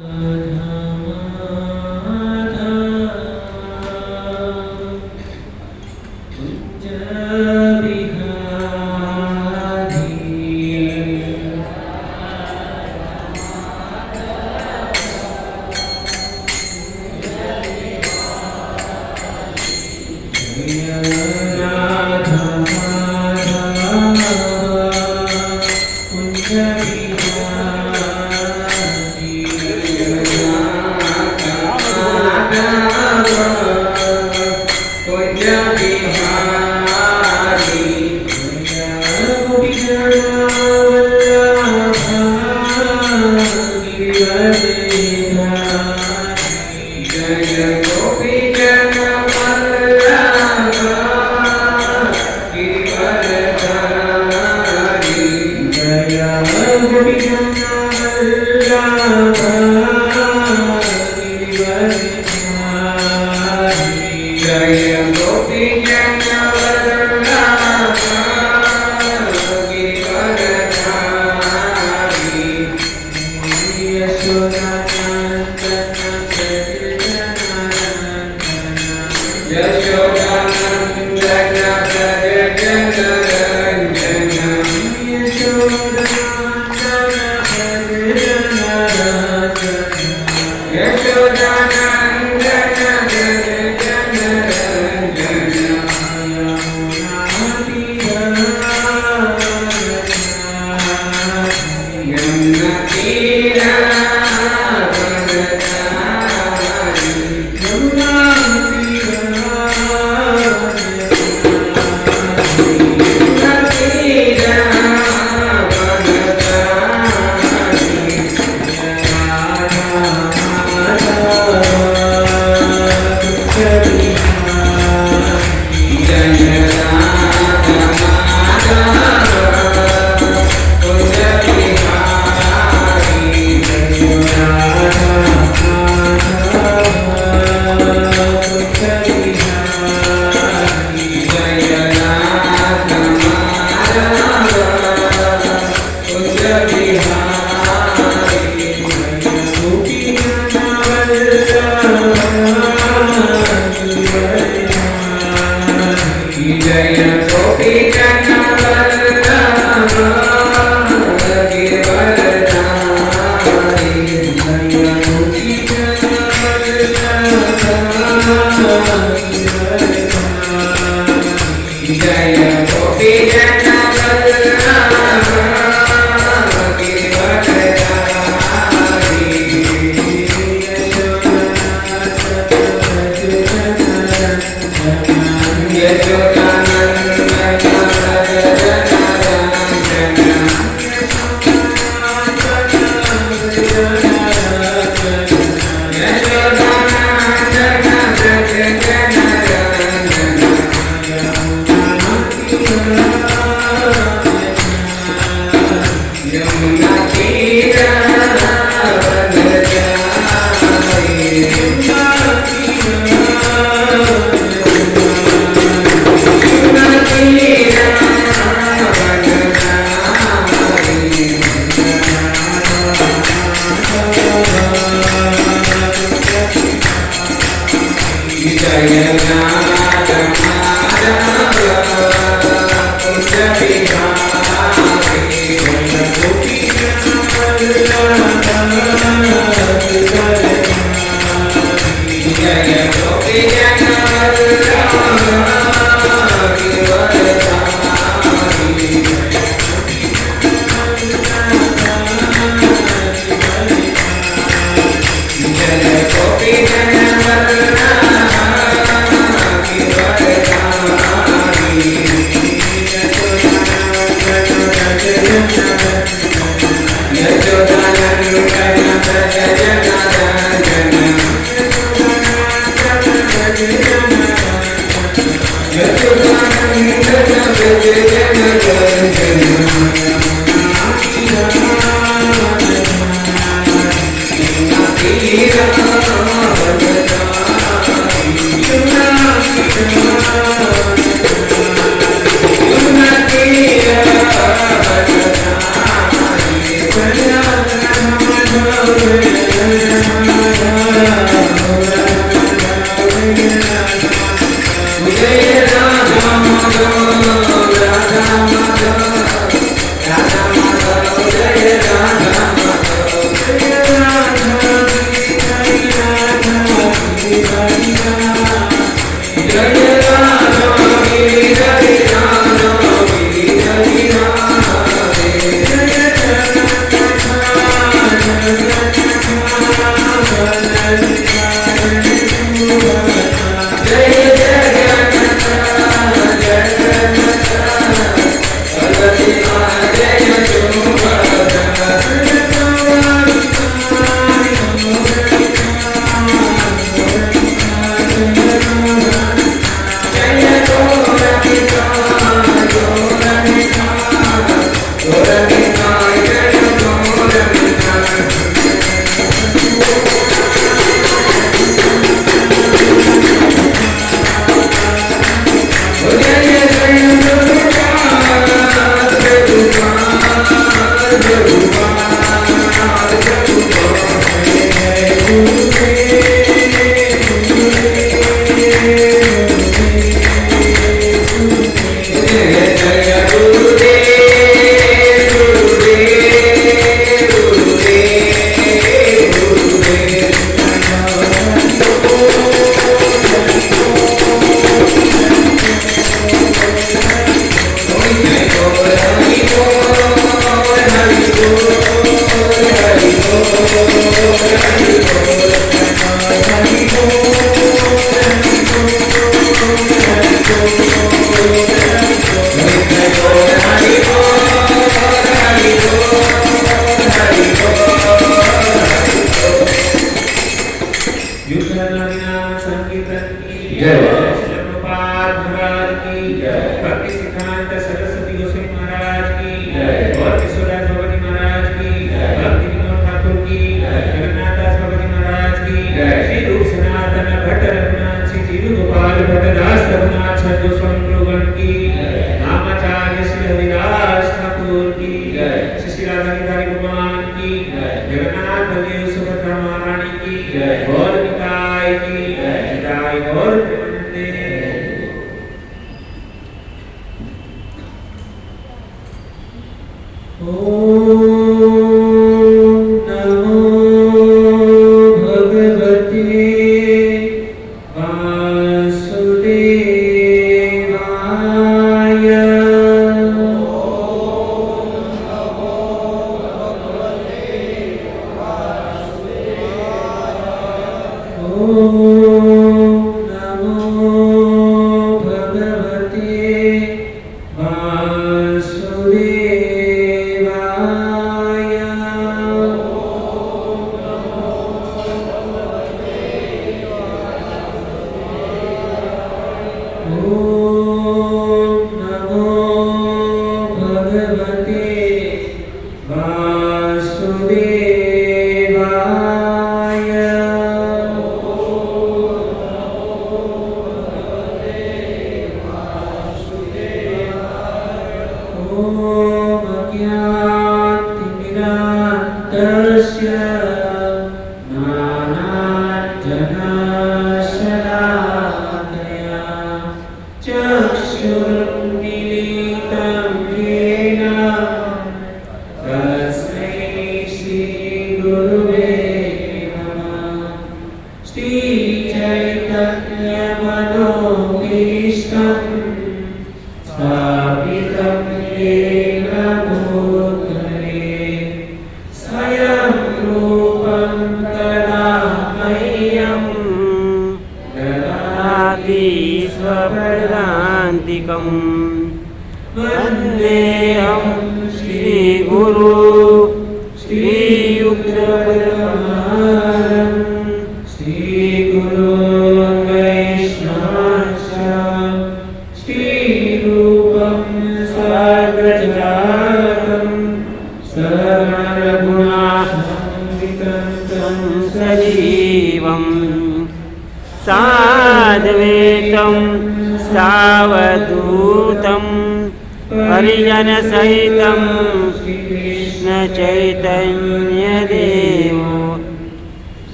Thank you.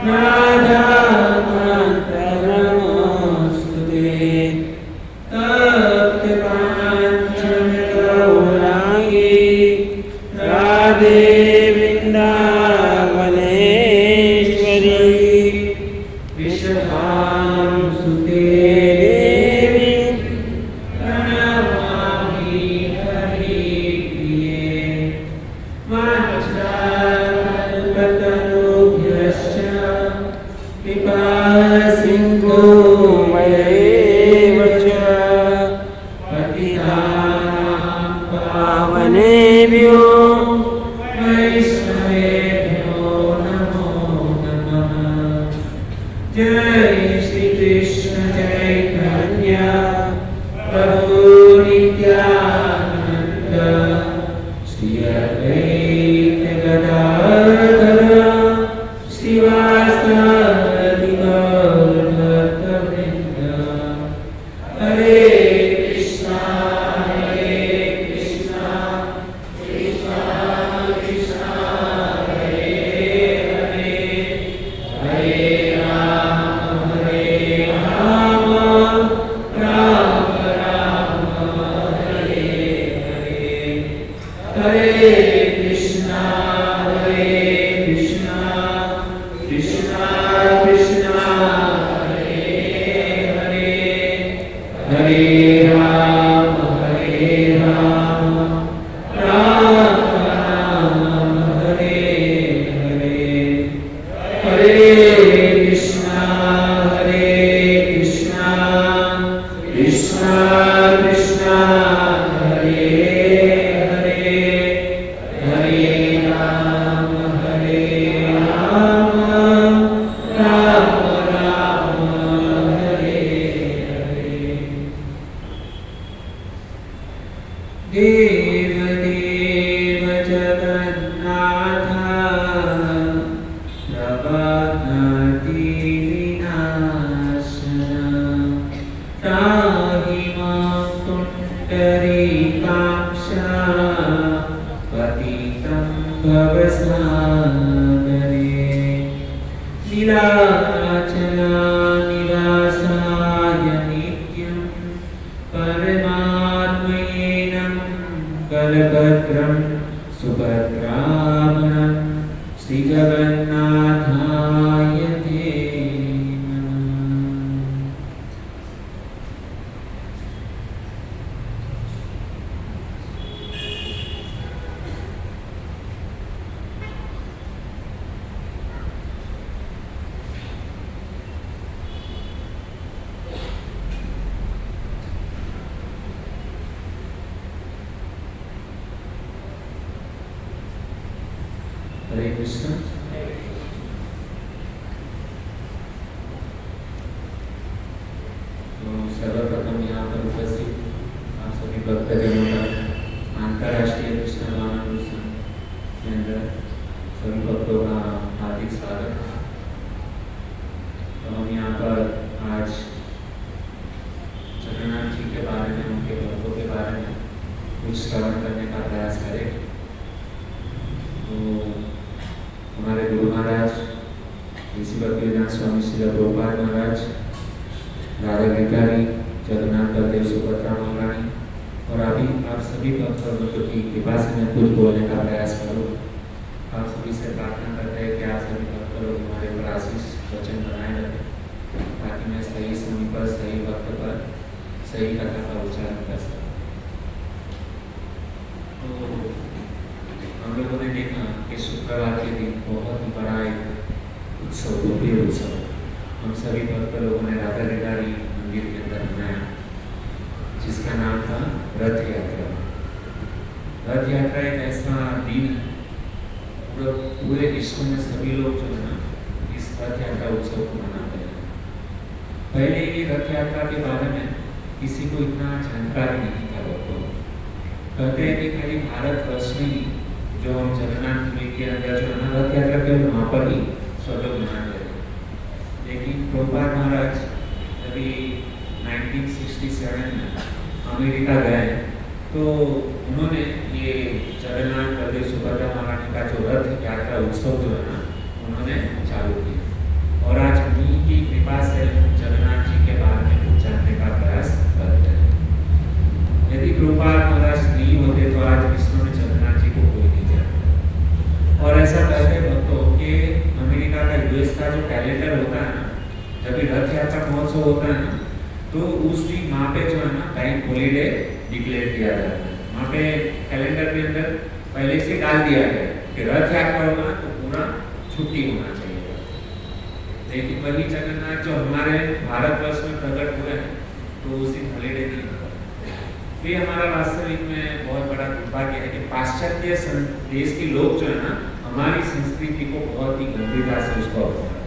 Nada विश्वभानुं सुते देवी प्रणमामि हरिप्रिये वाञ्छाकल्पतरुभ्यश्च कृपासिन्धुमयैव च पतितानां पावनेभ्यो वैष्णवेभ्यो नमो नमः। जय श्री कृष्ण चैतन्य प्रभु नित्यानंद श्री अद्वैत गदाधर श्रीवासादि गौर भक्तवृंद। हरे कृष्णा कृष्णा कृष्णा हरे हरे हरे राम राम राम हरे हरे। हरे कृष्णा कृष्णा कृष्णा हरे हरे हरे राम राम राम हरे हरे। हरे कृष्णा कृष्णा कृष्णा हरे हरे हरे राम राम राम हरे हरे। देव देव जगन्नाथ प्रपद्यते विनाशनं त्राहि मां पुण्डरीकाक्ष पतितं भवसागरे। नीलाचलनिवासाय नित्यं परमात्मैनं बलभद्रं सुभद्राभरणं श्रीजगन्नाथाय ते नमः। हरे कृष्ण। तो सर्वप्रथम यहाँ पर उपस्थित आप सभी भक्तजनों का अंतर्राष्ट्रीय कृष्ण महामहोत्सव के अंदर सभी भक्तों का हार्दिक स्वागत। तो हम यहाँ पर आज जगन्नाथ जी के बारे में, उनके भक्तों के बारे में कुछ श्रवण करने का प्रयास करें। तो हमारे गुरु महाराज ऋषि भक्तिवेदांत स्वामी श्री प्रभुपाद महाराज, राधा गिरधारी, जगन्नाथ बलदेव सुभद्रा महारानी और अभी आप सभी भक्तों की कृपा से मैं कुछ बोलने का प्रयास करूँ। आप सभी से प्रार्थना करते हैं कि आप सभी भक्त लोग हमारे पर आशीष वचन बनाए रखें ताकि मैं सही समय पर, सही वक्त पर, सही कथा का उच्चारण कर सकूँ। तो हम लोगों ने देखा कि शुक्रवार के दिन बहुत ही बड़ा एक उत्सव, भव्य उत्सव हम सभी भक्त लोगों ने राधा गिरधारी मंदिर के अंदर मनाया, जिसका नाम था रथ यात्रा। रथ यात्रा एक ऐसा दिन पूरे विश्व में सभी लोग जो है ना इस रथ यात्रा उत्सव को मनाते हैं। पहले ये रथ यात्रा के बारे में किसी को इतना जानकारी नहीं था। लोग कहते हैं कि खाली भारतवर्ष में जो हम जगन्नाथपुरी के अंदर जो है ना रथ यात्रा केवल वहाँ पर ही सब लोग मनाते हैं। लेकिन प्रभुपाद महाराज अभी 1967 में अमेरिका गए तो उन्होंने ये जगन्नाथ बलदेव सुभद्रा महारानी का जो रथ यात्रा उत्सव जो है ना उन्होंने चालू किया। और आज उन्हीं की कृपा से जगन्नाथ जी के बारे में कुछ जानने का प्रयास करते हैं। यदि प्रभुपाद महाराज नहीं होते तो आज विश्व में जगन्नाथ जी को कोई नहीं जानता। और ऐसा कहते भक्तों कि अमेरिका का यूएस का जो कैलेंडर होता है ना जब भी रथ यात्रा महोत्सव होता है ना, तो उस दिन वहाँ पे जो है ना बैंक हॉलीडे डिक्लेयर किया जाता है। वहाँ पे कैलेंडर के अंदर पहले से डाल दिया है कि रथ यात्रा होगा ना तो पूरा छुट्टी होना चाहिए। लेकिन वही जगन्नाथ जो हमारे भारतवर्ष में प्रकट हुए हैं तो उस दिन हॉलीडे नहीं होगा। ये हमारा वास्तविक में बहुत बड़ा दुर्भाग्य है कि पाश्चात्य देश के लोग जो है ना हमारी संस्कृति को बहुत ही गंभीरता से उसको अपनाते हैं।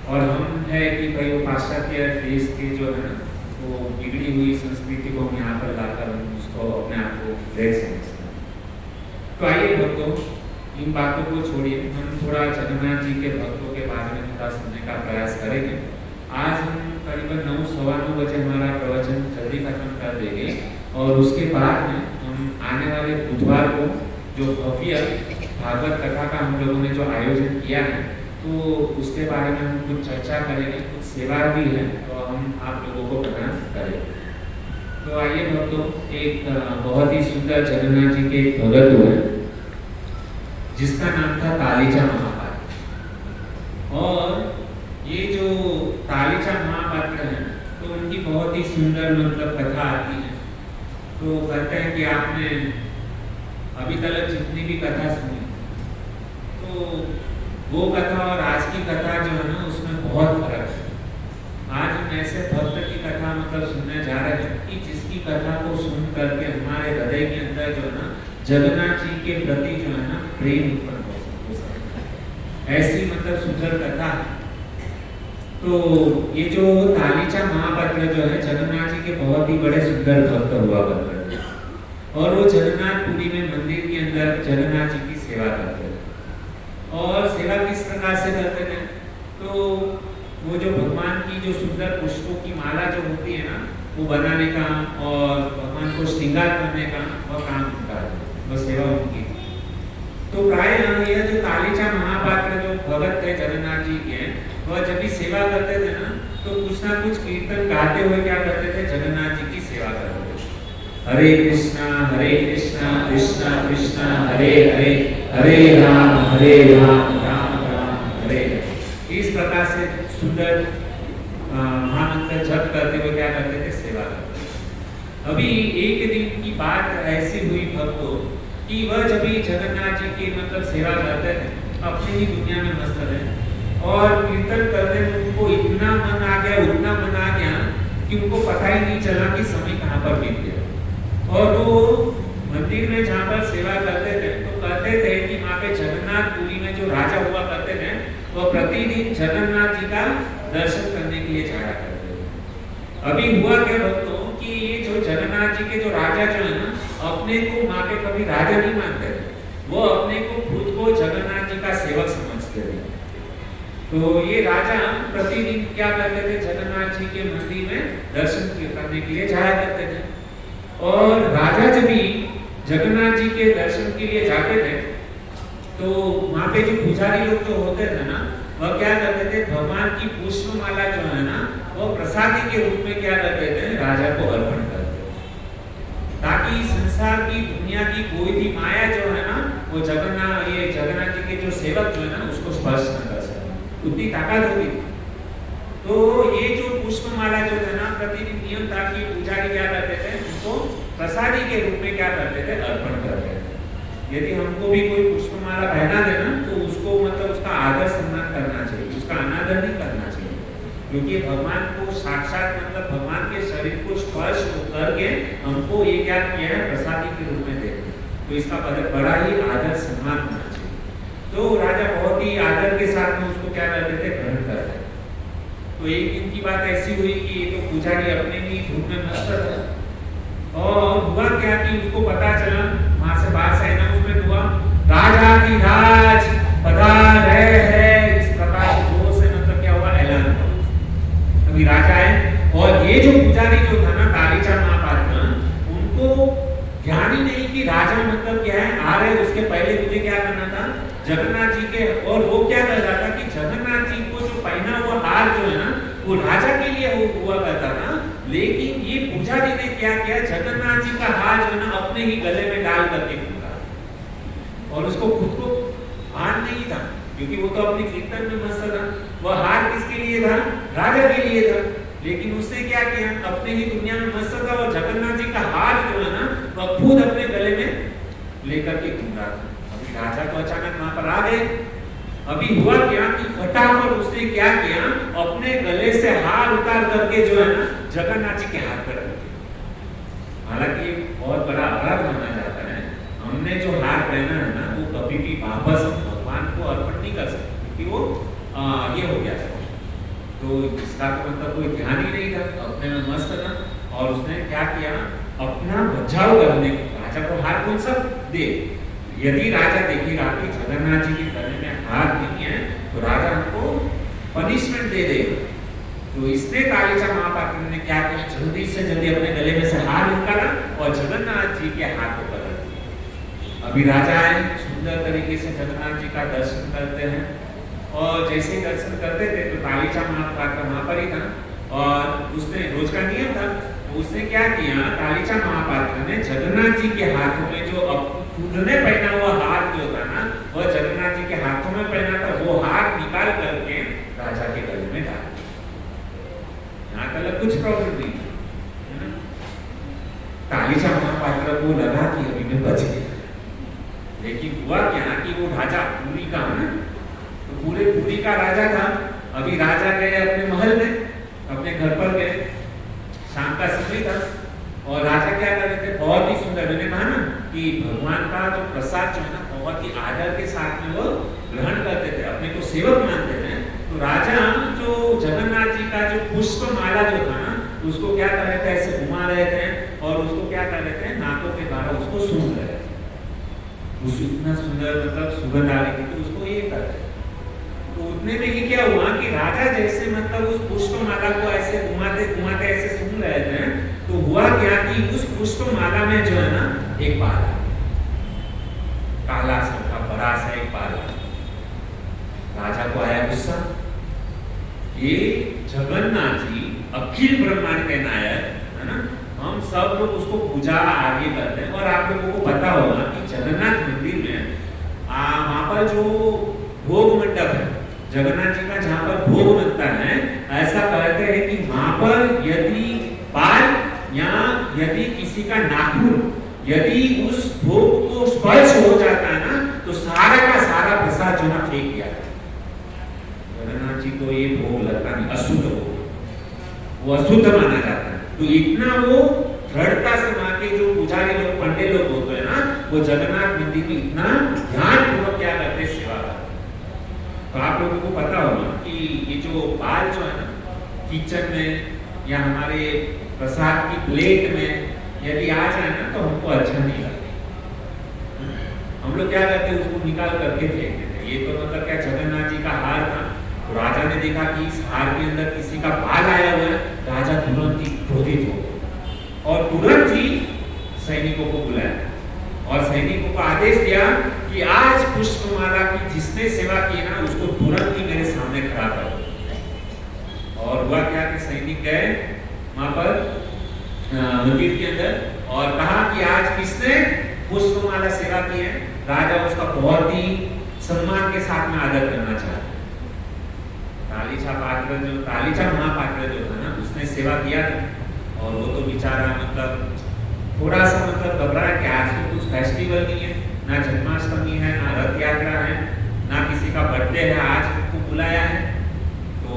और हम है कि भाई वो पाश्चात्य देश के जो है ना वो बिगड़ी हुई संस्कृति को हम यहाँ पर लाकर हम उसको अपने आप को ग्रेट समझते हैं। तो आइए भक्तों, इन बातों को छोड़िए, हम थोड़ा जगन्नाथ जी के भक्तों के बारे में थोड़ा सुनने का प्रयास करेंगे। आज हम करीबन 9-9:15 बजे हमारा प्रवचन जल्दी खत्म कर देंगे और उसके बाद में हम आने वाले बुधवार को जो भव्य भागवत कथा का हम लोगों ने जो आयोजन किया है तो उसके बारे में हम कुछ चर्चा करेंगे, कुछ सेवा भी है तो हम आप लोगों को प्रदान करेंगे। तो आइए भक्तों, एक बहुत ही सुंदर जगन्नाथ जी के एक भगत हुए जिसका नाम था तालीचा महापात्र। और ये जो तालीचा महापात्र है तो उनकी बहुत ही सुंदर मतलब कथा आती है। तो कहते हैं कि आपने अभी तक जितनी भी कथा सुनी तो वो कथा और आज की कथा जो है ना उसमें बहुत फर्क है। आज हम ऐसे भक्त की कथा मतलब सुनने जा रहे हैं कि जिसकी कथा को सुन करके हमारे हृदय के अंदर जो है ना जगन्नाथ जी के प्रति जो है ना प्रेम उत्पन्न हो सकता है। ऐसी मतलब सुंदर कथा है। तो ये जो तालीचा महापात्र जो है जगन्नाथ जी के बहुत ही बड़े सुंदर भक्त हुआ करते थे और वो जगन्नाथपुरी में मंदिर के अंदर जगन्नाथ जी की सेवा करते थे। और सेवा किस प्रकार से करते थे? तो वो जो भगवान की जो सुंदर पुष्पों की माला जो होती है ना वो बनाने का और भगवान को श्रृंगार करने का वह काम उनका है, वह सेवा उनकी। तो प्राय यह जो तालीचा महापात्र जो भगत थे जगन्नाथ जी के, वह जब भी सेवा करते थे ना तो कुछ ना कुछ कीर्तन गाते हुए क्या करते थे, जगन्नाथ जी की सेवा करते थे। हरे कृष्णा कृष्णा कृष्णा हरे हरे, हरे राम राम राम हरे हरे। इस प्रकार से सुंदर महामंत्र जप करते हुए क्या करते थे, सेवा करते थे। अभी एक दिन की बात ऐसी हुई भक्तों कि वह जब भी जगन्नाथ जी की मतलब सेवा करते थे, अपनी ही दुनिया में मस्त रहे और कीर्तन करने में उनको इतना मन आ गया, उतना मन आ गया कि उनको पता ही नहीं चला कि समय कहाँ पर बीत गया। और वो मंदिर में जहाँ पर सेवा करते थे तो कहते थे कि वहाँ पे जगन्नाथपुरी में जो राजा हुआ करते थे वो प्रतिदिन जगन्नाथ जी का दर्शन करने के लिए जाया करते थे। अभी हुआ क्या भक्तों कि ये जो जगन्नाथ जी के जो राजा जो है ना अपने को वहाँ पे कभी राजा नहीं मानते थे, वो अपने को खुद को जगन्नाथ जी का सेवक समझते थे। तो ये राजा प्रतिदिन क्या करते थे, जगन्नाथ जी के मंदिर में दर्शन करने के लिए जाया करते थे। और राजा जब भी जगन्नाथ जी के दर्शन के लिए जाते थे तो वहाँ पे जो पुजारी लोग जो होते थे ना वह क्या करते थे, भगवान की पुष्पमाला जो है ना वो प्रसादी के रूप में क्या करते थे, राजा को अर्पण करते थे, ताकि संसार की दुनिया की कोई भी माया जो है ना वो जगन्नाथ जी के जो सेवक जो है ना उसको स्पर्श न कर सके, उतनी ताकत होती थी। तो ये जो पुष्पमाला जो है ना प्रतिदिन नियम था कि पुजारी क्या करते थे, उनको प्रसादी के रूप में क्या करते थे, अर्पण करते थे। यदि हमको भी कोई पुष्पमाला पहना देना तो उसको मतलब उसका आदर सम्मान करना चाहिए, उसका अनादर नहीं करना चाहिए, क्योंकि भगवान को साक्षात मतलब भगवान के शरीर को स्पर्श करके हमको ये क्या किया है, प्रसादी के रूप में देते, तो इसका बड़ा ही आदर सम्मान होना चाहिए। तो राजा बहुत ही आदर के साथ में उसको क्या करते थे, ग्रहण करते थे। तो एक दिन की बात ऐसी हुई कि ये तो पुजारी अपने ही धूप में मस्त था और हुआ क्या कि उसको पता चला, वहां से बात से अनाउंसमेंट हुआ, राजाधिराज पधार रहे हैं, इस प्रकार जोर से मतलब क्या हुआ, ऐलान हुआ। अभी राजा है और ये जो पुजारी जो था ना तालीचा महापात्र, उनको ज्ञान ही नहीं कि राजा मतलब क्या है, आ रहे उसके पहले मुझे क्या करना था, जगन्नाथ जी के, और वो क्या कर रहा था कि जगन्नाथ जी को जो पहना हुआ हार जो है ना वो राजा के लिए हुआ करता था, लेकिन ये पुजारी ने क्या किया, जगन्नाथ जी का हार जो है ना अपने ही गले में डाल करके घूमा और उसको खुद को भान नहीं था क्योंकि वो तो अपने कीर्तन में मस्त था। वह हार किसके लिए था? राजा के लिए था। लेकिन उसने क्या किया? अपने ही दुनिया में मस्त था और जगन्नाथ जी का हार जो है ना वह खुद अपने गले में लेकर के घूम रहा था। अभी राजा तो अचानक वहां पर आ गए। अभी हुआ क्या कि फटाफट उसने क्या किया? अपने गले से हार उतार करके जो है ना जगन्नाथ जी के हाथ पर रख दिया। हालांकि बहुत बड़ा अपराध माना जाता है। हमने जो हार पहना है ना वो कभी भी वापस भगवान को अर्पण नहीं कर सकते क्योंकि वो ये हो गया था। तो इसका तो मतलब कोई ध्यान ही नहीं था, अपने में मस्त था। और उसने क्या किया? अपना बचाव करने को राजा को हार कौन सा दे। यदि राजा देखेगा कि जगन्नाथ जी के गले में हार नहीं है तो राजा हमको पनिशमेंट दे देगा। तो इसने कालीचा महापात्र ने क्या किया? जल्दी से जल्दी अपने गले में से हार निकाला और जगन्नाथ जी के हाथ को पकड़ दिया। अभी राजा आए, सुंदर तरीके से जगन्नाथ जी का दर्शन करते हैं और जैसे ही दर्शन करते थे तो कालीचा महापात्र वहां पर ही था और उसने रोज का नियम था। तो उसने क्या किया? कालीचा महापात्र ने जगन्नाथ जी के हाथों में जो खुद ने पहना हुआ हार जो था ना वह जगन्नाथ जी के हाथों में पहना था, वो हार निकाल करके राजा के गले में डाल दिया। यहाँ तक कुछ प्रॉब्लम नहीं है। कालीचा महापात्र को लगा कि अभी मैं बच गया। लेकिन हुआ क्या कि वो राजा पुरी का है, तो पूरे पुरी का राजा था। अभी राजा गए अपने महल में, अपने घर पर गए, शाम का समय था और राजा क्या कर रहे थे? बहुत ही सुंदर, मैंने कहा ना कि भगवान का जो प्रसाद जो है ना बहुत ही आदर के साथ में वो ग्रहण करते थे, अपने को सेवक मानते थे। तो राजा जो जगन्नाथ जी का जो पुष्प माला जो था ना उसको क्या कर रहे थे? ऐसे घुमा रहे थे और उसको क्या कर रहे थे? नाकों के द्वारा उसको सूंघ रहे थे। उस इतना सुंदर मतलब सुगंध आ रही थी तो उसको ये कर रहे थे। तो उतने में ही क्या हुआ कि राजा जैसे मतलब उस पुष्प माला को ऐसे घुमाते घुमाते ऐसे सूंघ रहे थे तो हुआ क्या कि उस पुष्प माला में जो है ना एक बाल, काला सा का बड़ा सा एक बाल। राजा को आया गुस्सा। ये जगन्नाथ जी अखिल ब्रह्मांड के नायक है ना, हम सब लोग उसको पूजा आगे करते हैं। और आप लोगों को पता होगा कि जगन्नाथ मंदिर में वहां पर जो भोग मंडप है जगन्नाथ जी का, जहाँ पर भोग बनता है, ऐसा कहते हैं कि वहां पर यदि बाल या यदि किसी का नाखून यदि उस भोग को स्पर्श हो जाता है ना तो सारा का सारा प्रसाद जो ना फेंक दिया जाता है। जगन्नाथ जी को ये भोग लगता नहीं, अशुद्ध भोग, वो अशुद्ध माना जाता है। तो इतना वो दृढ़ता से वहां के जो पुजारी लोग पंडित लोग होते हैं ना वो जगन्नाथ मंदिर में इतना ध्यान पूर्वक क्या करते, सेवा करते। तो आप लोगों को पता होगा कि ये जो बाल जो है ना किचन में या हमारे प्रसाद की प्लेट में यदि आ जाए ना तो हमको अच्छा नहीं लगता। हम लोग क्या करते हैं? उसको निकाल करके फेंक देते। ये तो मतलब क्या जगन्नाथ जी का हार था। तो राजा ने देखा कि इस हार के अंदर किसी का बाल आया हुआ है। राजा तुरंत ही क्रोधित हो गया और तुरंत ही सैनिकों को बुलाया और सैनिकों को आदेश दिया कि आज पुष्पमाला की जिसने सेवा की ना उसको तुरंत ही मेरे सामने खड़ा करो। और हुआ क्या कि सैनिक गए वहां पर मंदिर के अंदर और कहा कि आज किसने पुष्पमाला सेवा की है। राजा उसका बहुत ही सम्मान के साथ में आदर करना चाहता। कालीचा महापात्र जो था ना उसने सेवा किया था और वो तो बेचारा मतलब थोड़ा सा मतलब घबराया कि आज तो कुछ फेस्टिवल नहीं है, ना जन्माष्टमी है, ना रथ यात्रा है, ना किसी का बर्थडे है, आज उसको बुलाया है। तो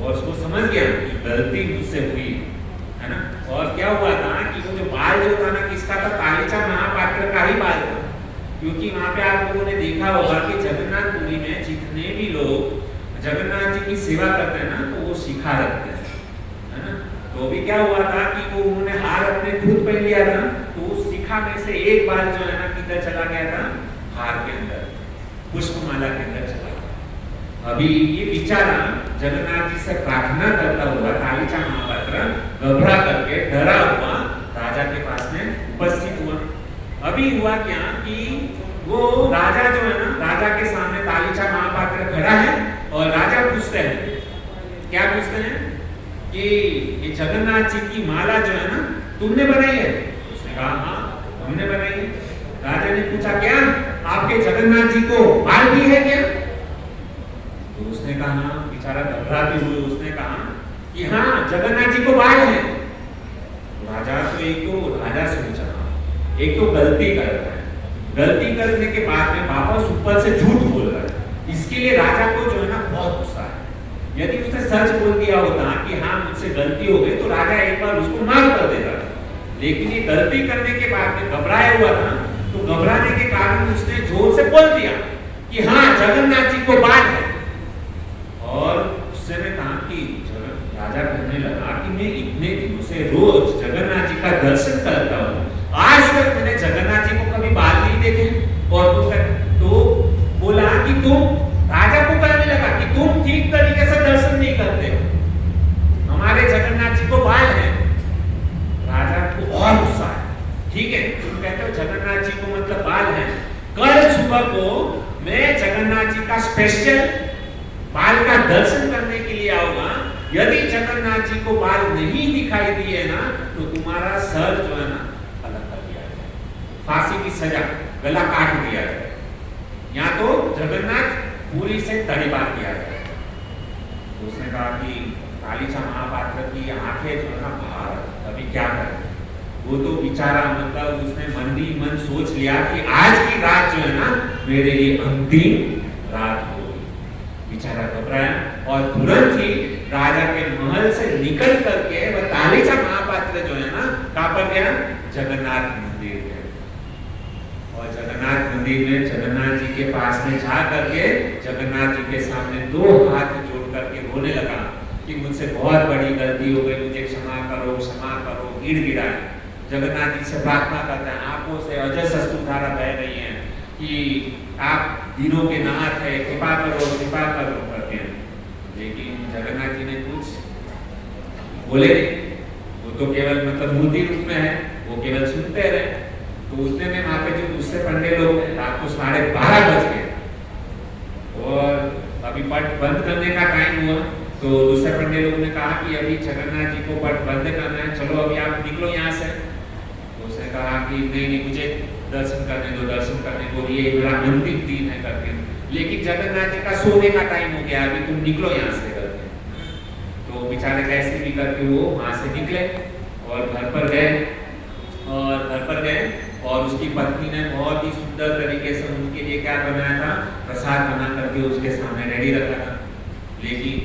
और उसको समझ गया कि गलती मुझसे हुई है ना। और क्या हुआ था कि वो जो बाल जो था ना किसका था? कालीचा महापात्र का ही बाल था। क्योंकि वहां पे आप लोगों ने देखा होगा कि जगन्नाथपुरी में जितने भी लोग जगन्नाथ जी की सेवा करते हैं ना तो वो शिखा रखते हैं है ना। तो भी क्या हुआ था कि वो उन्होंने हार अपने खुद पहन लिया था तो उस शिखा में से एक बाल जो है ना किधर चला गया था? हार के अंदर, पुष्पमाला के अंदर चला गया। अभी ये बेचारा जगन्नाथ जी से प्रार्थना करता हुआ कालीचा महापात्र घबरा करके डरा हुआ राजा के पास में उपस्थित हुआ। अभी हुआ क्या कि वो राजा जो है ना राजा के सामने कालीचा महापात्र खड़ा है और राजा पूछते हैं, क्या पूछते हैं कि ये जगन्नाथ जी की माला जो है ना तुमने बनाई है? उसने कहा हाँ हमने बनाई है। राजा ने पूछा क्या आपके जगन्नाथ जी को बाल भी है क्या? तो उसने कहा, बेचारा घबराते हुए उसने कहा कि हाँ जगन्नाथ जी को बाल है। राजा तो राजा सोचा एक तो गलती कर रहा है, गलती करने के बाद में वापस ऊपर से झूठ बोल रहा है। इसके लिए राजा को जो है ना बहुत गुस्सा है। यदि उसने सच बोल दिया होता कि हाँ मुझसे गलती हो गई तो राजा एक बार उसको माफ कर देता, लेकिन ये गलती करने के बाद में घबराया हुआ था, तो घबराने के कारण उसने जोर से बोल दिया कि हाँ जगन्नाथ जी को बात है। और उससे मैं कहा कि राजा कहने लगा कि मैं इतने दिनों से रोज जगन्नाथ जी का दर्शन करता हूँ, आज तक मैंने जगन्नाथ जी को कभी बाल नहीं देखे। और तो बोला कि तुम राजा को कहने लगा कि तुम ठीक तरीके से दर्शन नहीं करते, हमारे जगन्नाथ जी को बाल है। राजा को और गुस्सा है, ठीक है तुम कहते हो जगन्नाथ जी को मतलब बाल है, कल सुबह को मैं जगन्नाथ जी का स्पेशल बाल का दर्शन करने के लिए आऊंगा। यदि जगन्नाथ जी को बाल नहीं दिखाई दिए ना तो तुम्हारा सर जो है ना अलग कर दिया जाए, फांसी की सजा, गला काट दिया जाए, या तो जगन्नाथ पूरी से तड़ीपार किया जाए। तो उसने कहा कि कालीचा महापात्र की आंखें जो है ना बाहर, अभी क्या करें। वो तो बेचारा मतलब उसने मन ही मन सोच लिया कि आज की रात जो है ना मेरे लिए अंतिम रात होगी। बेचारा घबराया और तुरंत ही राजा के महल से निकल करके वह कालीचा महापात्र जो है ना कहां पर गया, जगन्नाथ मंदिर गया। और जगन्नाथ मंदिर में जगन्नाथ जी के पास में जा करके जगन्नाथ जी के सामने दो हाथ जोड़ करके रोने लगा कि मुझसे बहुत बड़ी गलती हो गई, मुझे क्षमा करो क्षमा करो, गिड़गिड़ाए। जगन्नाथ जी से प्रार्थना करते हैं, आंखों से अजस अश्रुधारा बह रही है कि आप दिनों के नाथ है, कृपा करो करते हैं। लेकिन जगन्नाथ जी ने कुछ बोले नहीं, वो तो केवल मतलब मूर्ति रूप में है, वो केवल सुनते रहे। तो उतने में वहां पे जो दूसरे पंडे लोग रात को 12:30 बज गए और अभी पट बंद करने का टाइम हुआ। तो दूसरे पंडे लोग ने कहा कि अभी जगन्नाथ जी को पट बंद करना है, चलो अभी आप निकलो यहाँ से। तो उसने कहा कि नहीं मुझे दर्शन करने दो, ये मेरा अंतिम दिन है करके। लेकिन जगन्नाथ जी का सोने का टाइम हो गया, अभी तुम निकलो यहाँ से करके। तो बेचारे कैसे भी करके वो वहां से निकले और घर पर गए और उसकी पत्नी ने बहुत ही सुंदर तरीके से उनके लिए क्या बनाया था, प्रसाद बना करके उसके सामने रेडी रखा था। लेकिन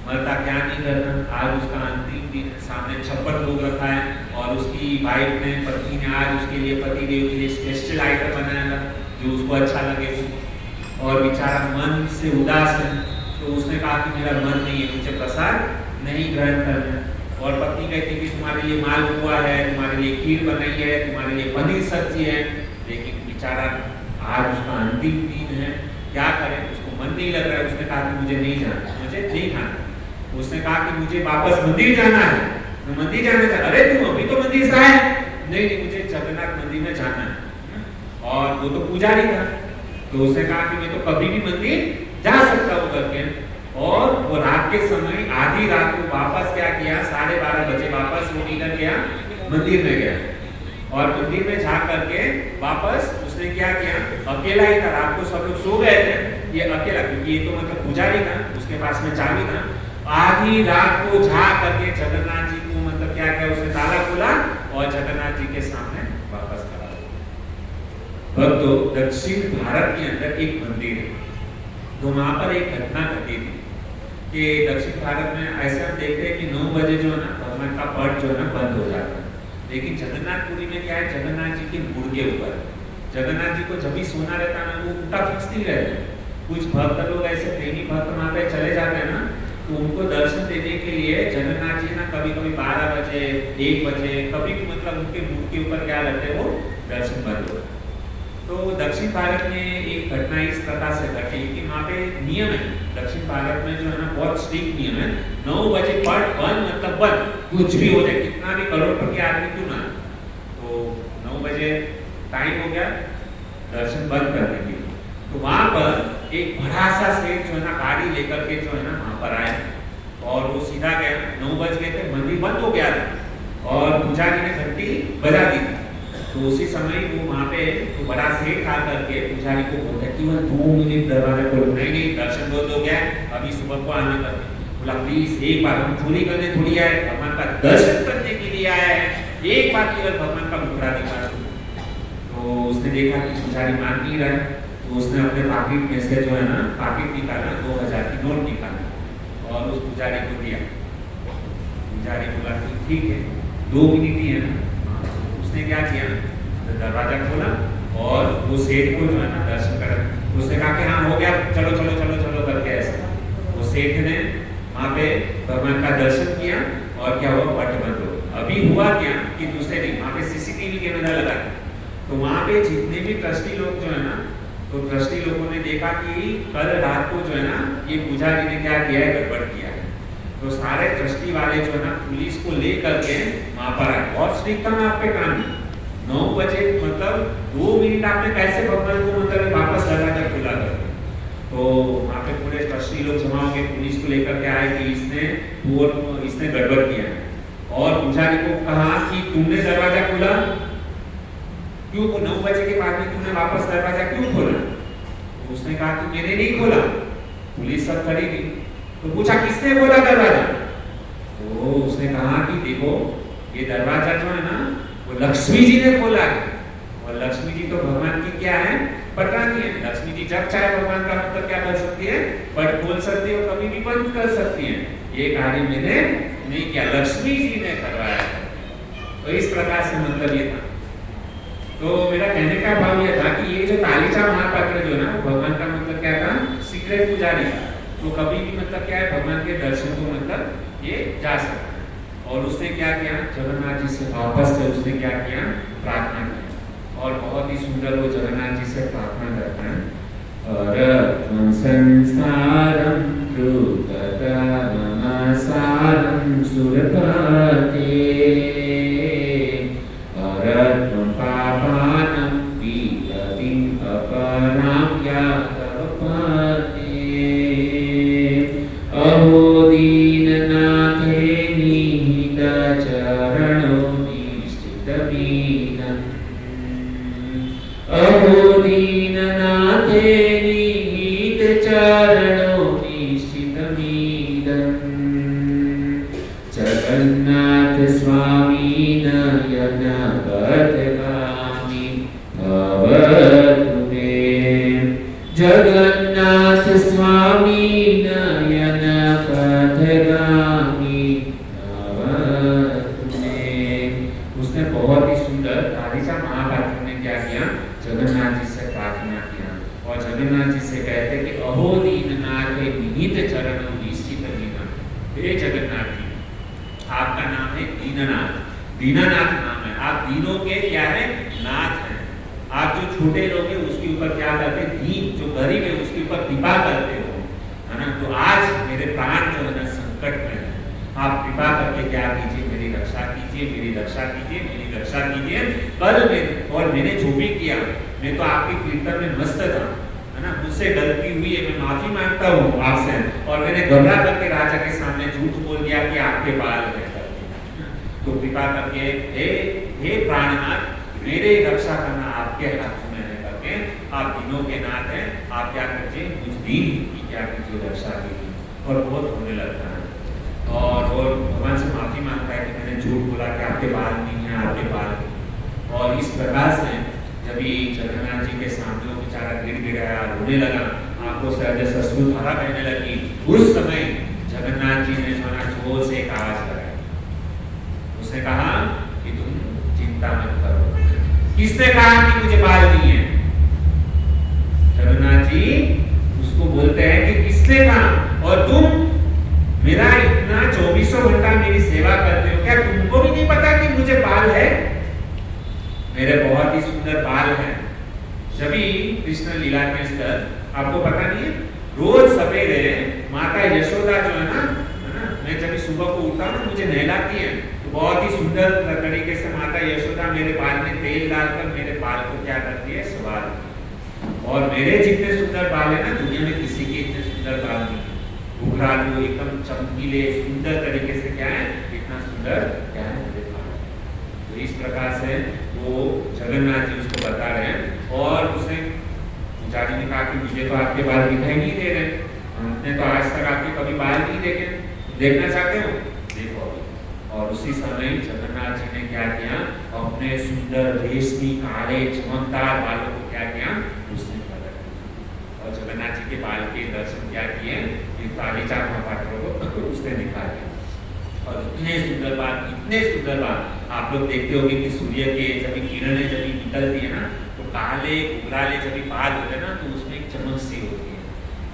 मरता क्या नहीं करना, आज उसका अंतिम दिन, सामने 56 लोग रखा है और उसकी वाइफ ने, पत्नी ने आज उसके लिए पति देव के लिए स्पेशल आइटम बनाया था जो उसको अच्छा लगे। और बेचारा मन से उदास है, तो उसने कहा कि मेरा मन नहीं है, मुझे प्रसाद नहीं ग्रहण करना। और पत्नी कहती कि तुम्हारे लिए मालपुआ है, तुम्हारे लिए खीर बनाई है, तुम्हारे लिए पनीर सब्जी है। लेकिन बेचारा आज उसका अंतिम दिन है, क्या करें, उसको मन नहीं लग रहा है। उसने कहा कि मुझे नहीं जाना, मुझे नहीं खाना। उसने कहा कि मुझे वापस मंदिर जाना है, मैं मंदिर जाना चाहता। अरे तुम अभी तो मंदिर से आए। नहीं मुझे जगन्नाथ मंदिर में जाना है। और वो तो पुजारी था, तो उसने कहा कि मैं तो कभी भी मंदिर जा सकता हूँ करके। और वो रात के समय आधी रात को वापस क्या किया, 12:30 बजे वापस वो निकल गया, मंदिर में गया। और मंदिर में जा करके वापस उसने क्या किया, अकेला ही था, रात को सब लोग सो गए थे, ये अकेला, क्योंकि ये तो मतलब पुजारी था, उसके पास में चाबी था। आधी रात को जा करके जगन्नाथ जी को मतलब क्या किया, उसने ताला खोला और जगन्नाथ जी के सामने वापस खड़ा हुआ। भक्तों, दक्षिण भारत के अंदर एक मंदिर है, तो वहां पर एक घटना घटी थी कि दक्षिण भारत में ऐसे हम देखते हैं कि 9 बजे जो है ना भगवान का पट जो है ना बंद हो जाता है। लेकिन जगन्नाथपुरी में क्या है, जगन्नाथ जी के मुड़ के ऊपर जगन्नाथ जी को जब भी सोना रहता है ना, वो उल्टा फिक्स नहीं रहता। कुछ भक्त लोग ऐसे प्रेमी भक्त वहां पे चले जाते हैं ना, तो उनको दर्शन देने के लिए जगन्नाथ जी ना कभी कभी 12 बजे 1 बजे कभी भी मतलब उनके मुंह के ऊपर क्या रहते हैं, वो दर्शन बंद होता है। तो दक्षिण भारत में एक घटना इस प्रकार से घटी कि वहाँ पे नियम है, दक्षिण भारत में जो है ना बहुत स्ट्रिक्ट नियम है, 9 बजे पट बंद मतलब बंद, कुछ भी हो जाए, कितना भी करोड़पति आदमी क्यों ना। तो 9 बजे टाइम हो गया दर्शन बंद करने के लिए। तो वहां पर एक बड़ा सा सेठ जो है ना गाड़ी लेकर के जो है ना वहां पर आए और वो सीधा गया। 9 बज गए थे, मंदिर बंद हो गया था और पुजारी ने घंटी बजा दी थी। तो उसी समय वो वहाँ पे तो बड़ा सेठ आ करके पुजारी को बोलता है कि मैं 2 मिनट दरवाजा खोलो। नहीं दर्शन बहुत हो गया अभी सुबह को आने तक। बोला प्लीज एक बार, हम चोरी करने थोड़ी आए, भगवान का दर्शन करने के लिए आए हैं, एक बार केवल भगवान का मुखड़ा दिखा। तो उसने देखा कि पुजारी मान नहीं रहा है, तो उसने अपने पॉकेट में से जो है ना पॉकेट निकाला, 2000 की नोट निकाला और उस पुजारी को दिया। पुजारी बोला कि ठीक है 2 मिनट ही है ना। उसने क्या किया, तो दरवाजा खोला और वो सेठ को जो है ना दर्शन करा। उसने कहा कि हाँ हो गया, चलो चलो चलो चलो करके ऐसा। वो सेठ ने वहाँ पे भगवान का दर्शन किया और क्या हुआ, पट बंद हो। अभी हुआ क्या कि दूसरे दिन वहाँ पे सीसीटीवी कैमरा लगा, तो वहाँ पे जितने भी ट्रस्टी लोग जो है ना, तो ट्रस्टी लोगों ने देखा कि कल रात को जो है ना ये पुजारी ने क्या किया है, गड़बड़ किया है। तो सारे ट्रस्टी वाले जो है ना पुलिस को लेकर के वहाँ पर आए। बहुत स्ट्रिक्ट था आप पे काम। 9 बजे मतलब 2 मिनट आपने कैसे भगवान को मतलब वापस दरवाजा खुला कर। तो वहाँ पे पूरे ट्रस्टी लोग जमा हो गए, पुलिस को लेकर के आए कि इसने गड़बड़ किया है। और पुजारी को कहा कि तुमने दरवाजा खोला क्यों, 9 बजे के बाद में तुमने वापस दरवाजा क्यों खोला? तो उसने कहा कि मैंने नहीं खोला। पुलिस सब खड़ी थी, तो पूछा किसने खोला दरवाजा? तो उसने कहा कि देखो ये दरवाजा जो है ना वो लक्ष्मी जी ने खोला है, और लक्ष्मी जी तो भगवान की क्या है, पटरानी है। लक्ष्मी जी जब चाहे भगवान का मतलब क्या कर सकती है, पट खोल सकती है और कभी भी बंद कर सकती है। ये कार्य मैंने नहीं किया, लक्ष्मी जी ने करवाया। तो इस प्रकार से मतलब ये था। तो मेरा कहने का भाव यह था कि ये जो कालीचा महापात्र जो है ना, भगवान का मतलब क्या था, सीक्रेट पुजारी था। तो कभी भी मतलब क्या है, भगवान के दर्शन को मतलब ये जा सकता है। और उसने क्या किया, जगन्नाथ जी से वापस से उसने क्या किया, प्रार्थना किया। और बहुत ही सुंदर वो जगन्नाथ जी से प्रार्थना करते हैं, और संसारम सारम सुरपते जगन्नाथ स्वामी नयन पथगामी उसने बहुत ही सुंदर कालीचा महापात्र ने क्या किया, जगन्नाथ जी से प्रार्थना किया और जगन्नाथ जी से कहते कि अहो दीननाथ निहित चरणों निश्चित दीना। हे जगन्नाथ जी, आपका नाम है दीननाथ, दीनानाथ नाम है। आप दीनों के क्या है, नाथ है। आप जो छोटे लोग हैं उसके ऊपर क्या करते हैं, दीन, जो गरीब है उसके ऊपर कृपा करते हो, है ना। तो आज मेरे प्राण जो है ना संकट में है, आप कृपा करके क्या कीजिए, मेरी रक्षा कीजिए, मेरी रक्षा कीजिए, मेरी रक्षा कीजिए। कल में और मैंने जो भी किया, मैं तो आपके कीर्तन में मस्त था, है ना, मुझसे गलती हुई है, मैं माफी मांगता हूँ आपसे। और मैंने घबरा करके राजा के सामने झूठ बोल दिया कि आपके बाल है, तो कृपा करके हे प्राणनाथ, मेरे रक्षा करना आपके हाथ में है करके, आप दिनों के नाथ हैं, आप क्या कीजिए, मुझ दीन की क्या कीजिए, रक्षा कीजिए। और बहुत होने लगता है और भगवान से माफी मांगता है कि मैंने झूठ बोला कि आपके बाल नहीं है, आपके बाल। और इस प्रकार से जब जगन्नाथ जी के सामने वो बेचारा गिड़गिड़ाया, रोने लगा, आंखों से जैसे अश्रुधारा बहने लगी। उस समय जगन्नाथ जी ने जोर से एक आवाज लगाई, उसने कहा कि तुम चिंता मत करो। किसने कहा कि मुझे बाल नहीं है? जगन्नाथ जी उसको बोलते हैं कि किसने कहा, और तुम मेरा इतना 24 घंटा मेरी सेवा करते हो, क्या तुमको भी नहीं पता कि मुझे बाल है? मेरे बहुत ही सुंदर बाल हैं। सभी कृष्ण लीला के स्तर आपको पता नहीं है, रोज सवेरे माता यशोदा जो है ना, मैं जब सुबह को उठता हूँ मुझे नहलाती है, तो बहुत ही सुंदर तरीके से माता यशोदा मेरे बाल में तेल डालकर मेरे बाल को क्या करती है, सवार। और मेरे जितने सुंदर बाल है ना, दुनिया में किसी के इतने सुंदर बाल नहीं है। घुघरालू एकदम चमकीले सुंदर तरीके से क्या है, इतना सुंदर क्या है मेरे बाल। तो इस प्रकार से वो जगन्नाथ जी उसको बता रहे हैं और उसे पुजारी ने कहा कि मुझे तो आपके बाल दिखाई नहीं दे रहे, हमने तो आज तक आपके कभी बाल नहीं देखे, देखना चाहते हो देखो अभी। और उसी समय जगन्नाथ जी ने क्या किया, अपने सुंदर रेशमी काले चमकदार बालों को क्या किया, उसने प्रकट किया और जगन्नाथ जी के बाल के दर्शन क्या किए, कालीचा महापात्र को उसने दिखा दिया। और इतने सुंदर बाल आप लोग देखते होंगे कि सूर्य के जब किरणें जब निकलती है ना तो काले घुघराले जब बाल होते हैं ना तो उसमें एक चमक सी होती है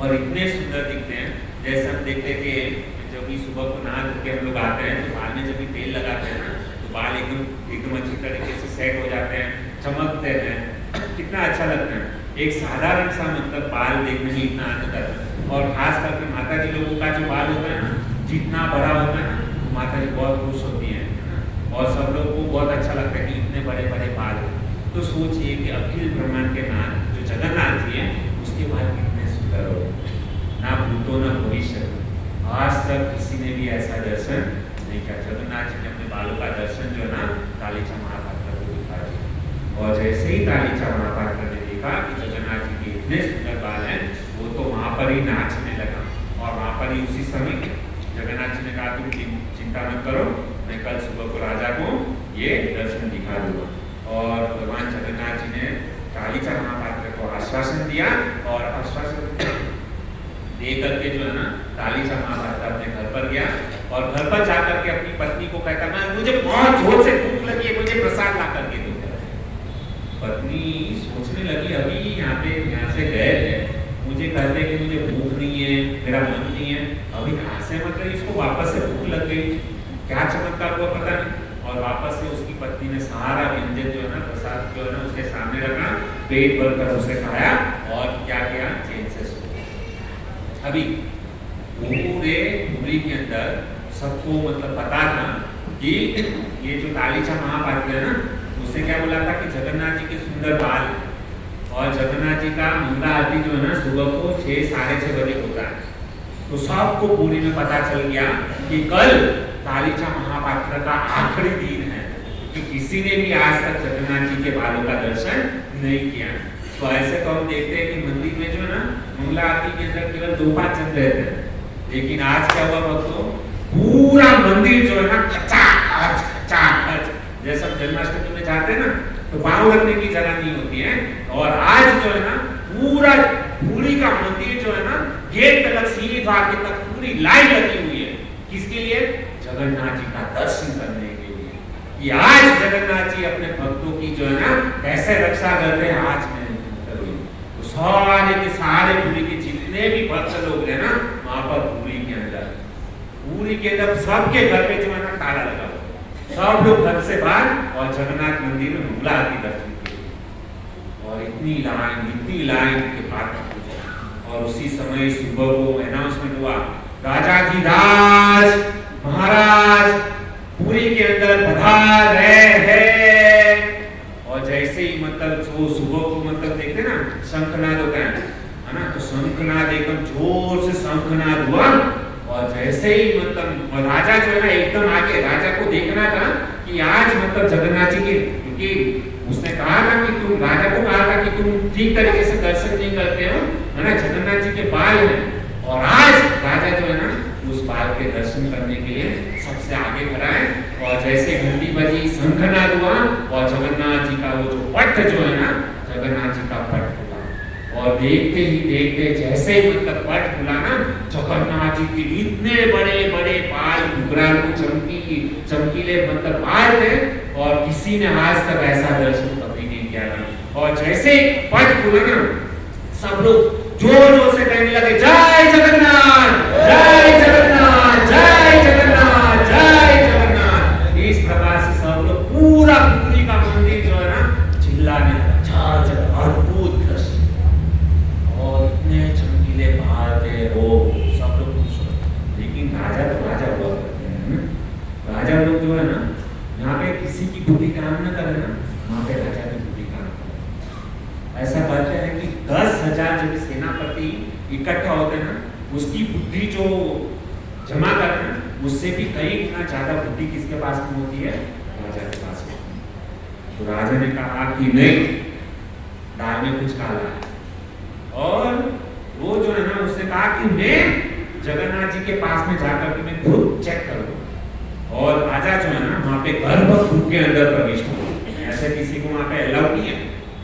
और इतने सुंदर दिखते हैं। जैसे हम देखते हैं कि जब भी सुबह को नहा धो के हम लोग आते हैं तो बाल में जब भी तेल लगाते हैं ना तो बाल एकदम अच्छी तरीके से सेट हो जाते हैं, चमकते हैं, कितना अच्छा लगता है। एक साधारण सा मतलब बाल देखने में इतना आनंद आता है और खास करके माता जी लोगों का जो बाल होता है ना जितना बड़ा होता है ना तो माता जी बहुत खुश होती हैं और सब लोग को बहुत अच्छा लगता है कि इतने बड़े बड़े बाल। तो सोचिए कि अखिल ब्रह्मांड के नाथ जो जगन्नाथ जी हैं उसके बाल कितने सुंदर हो, ना भूतो ना भविष्य, आज तक किसी ने भी ऐसा दर्शन नहीं किया। जगन्नाथ जी ने अपने बालों का दर्शन जो है ना कालीचा महापात्र को दिखा दिया और जैसे ही कालीचा महापात्र ने देखा कि जगन्नाथ जी के इतने सुंदर बाल हैं वो तो वहाँ पर ही नाचने लगा और वहाँ पर ही उसी समय जगन्नाथ जी ने कहा तुम चिंता मत करो, मैं कल सुबह को राजा को ये दर्शन दिखा दूंगा। और भगवान जगन्नाथ जी ने कालीचा महापात्र को आश्वासन दिया और आश्वासन दे करके जो है ना कालीचा महापात्र अपने घर पर गया और घर पर जाकर के अपनी पत्नी को कहता मैं मुझे बहुत जोर से भूख लगी है, मुझे प्रसाद ला करके दो। पत्नी सोचने लगी अभी यहाँ से गए थे, मुझे कहते कि मुझे भूख नहीं है, मेरा मन नहीं है, अभी कहाँ से मतलब इसको वापस से भूख लग गई, क्या चमत्कार हुआ पता नहीं। और वापस से उसकी पत्नी ने सारा व्यंजन जो है ना प्रसाद जो है ना उसके सामने रखा, पेट भरकर उसे खाया और क्या किया चैन से सो गया। अभी पूरे पुरी के अंदर सबको मतलब पता था कि ये जो कालीचा महापात्र है ना उसने क्या बोला था कि जगन्नाथ जी के सुंदर बाल और जगन्नाथ जी का मंगला आरती जो है ना सुबह को 6 साढ़े 6 बजे होता है। तो सबको पूरी में पता चल गया कि कल कालीचा महापात्र का आखिरी दिन है कि किसी ने भी आज तक जगन्नाथ जी के बालों का दर्शन नहीं किया। तो ऐसे तो हम देखते हैं कि मंदिर में जो है ना मंगला आरती के अंदर केवल 2-5 जन रहते हैं, लेकिन आज क्या हुआ भक्तों, पूरा मंदिर जो है ना खचाखच जैसे जन्माष्टमी में जाते हैं ना तो पाँव रखने की जगह नहीं होती है और आज जो है ना पूरा पुरी का मंदिर जो है ना गेट तक सीढ़ी द्वार के तक पूरी लाइन लगी हुई है। किसके लिए? जगन्नाथ जी का दर्शन करने के लिए कि आज जगन्नाथ जी अपने भक्तों की जो है ना कैसे रक्षा कर रहे हैं आज मैं तो सारे के सारे पुरी के जितने भी भक्त लोग हैं ना वहां पर पुरी के अंदर सबके घर पे जो है ना ताला लगा, सब लोग घर से बाहर और जगन्नाथ मंदिर में मंगला आरती दर्शन किए और इतनी लाइन के बाद और उसी समय सुबह को अनाउंसमेंट हुआ राजाधिराज महाराज पुरी के अंदर पधार रहे हैं। और जैसे ही मतलब जो सुबह को मतलब देखते ना शंखनाद होता है ना तो शंखनाद एकदम जोर से शंखनाद हुआ और जैसे ही मतलब राजा जो है ना एकदम आगे, राजा को देखना था कि आज मतलब जगन्नाथ जी के, क्योंकि उसने कहा था कि तुम राजा को कहा था कि तुम ठीक तरीके से दर्शन नहीं करते हो है ना, जगन्नाथ जी के बाल हैं और आज राजा जो है ना उस बाल के दर्शन करने के लिए सबसे आगे खड़ा है। और जैसे घंटी बजी शंखनाद हुआ और जगन्नाथ जी का वो जो पट जो है ना जगन्नाथ जी का पट खुला और देखते ही देखते जैसे ही मतलब पट खुला ना जगन्नाथ जी के इतने बड़े बड़े बाल घुघराल चमकीले मतलब बाल थे और किसी ने आज तक ऐसा दर्शन कभी नहीं किया था। और जैसे पट खुला ना सब लोग जोर जोर से कहने लगे जय जगन्नाथ जय जगन्नाथ जय जगन्नाथ जय जगन्नाथ। इस प्रकार से सब लोग पूरा पुरी का मंदिर जो है ना चिल्लाने लगा, अद्भुत दृश्य और इतने चमकीले बाल थे वो सब लोग खुश हो। लेकिन राजा तो राजा हुआ करते हैं, राजा लोग जो है ना यहाँ पे किसी की बुद्धि काम न करे ना वहाँ पे राजा की बुद्धि काम करे। ऐसा कहते हैं कि 10,000 जब सेनापति इकट्ठा होते हैं ना उसकी बुद्धि जो जमा करते हैं उससे भी कई गुना ज्यादा बुद्धि किसके पास में होती है? राजा के पास में। तो राजा ने कहा कि नहीं, दाल में कुछ काला है। और वो जो है ना उसने कहा कि मैं जगन्नाथ जी के पास में जाकर के मैं खुद चेक करूंगा। और राजा जो है ना वहाँ पे गर्भगृह के अंदर प्रवेश किया। ऐसे किसी को वहाँ पे अलाउ नहीं है,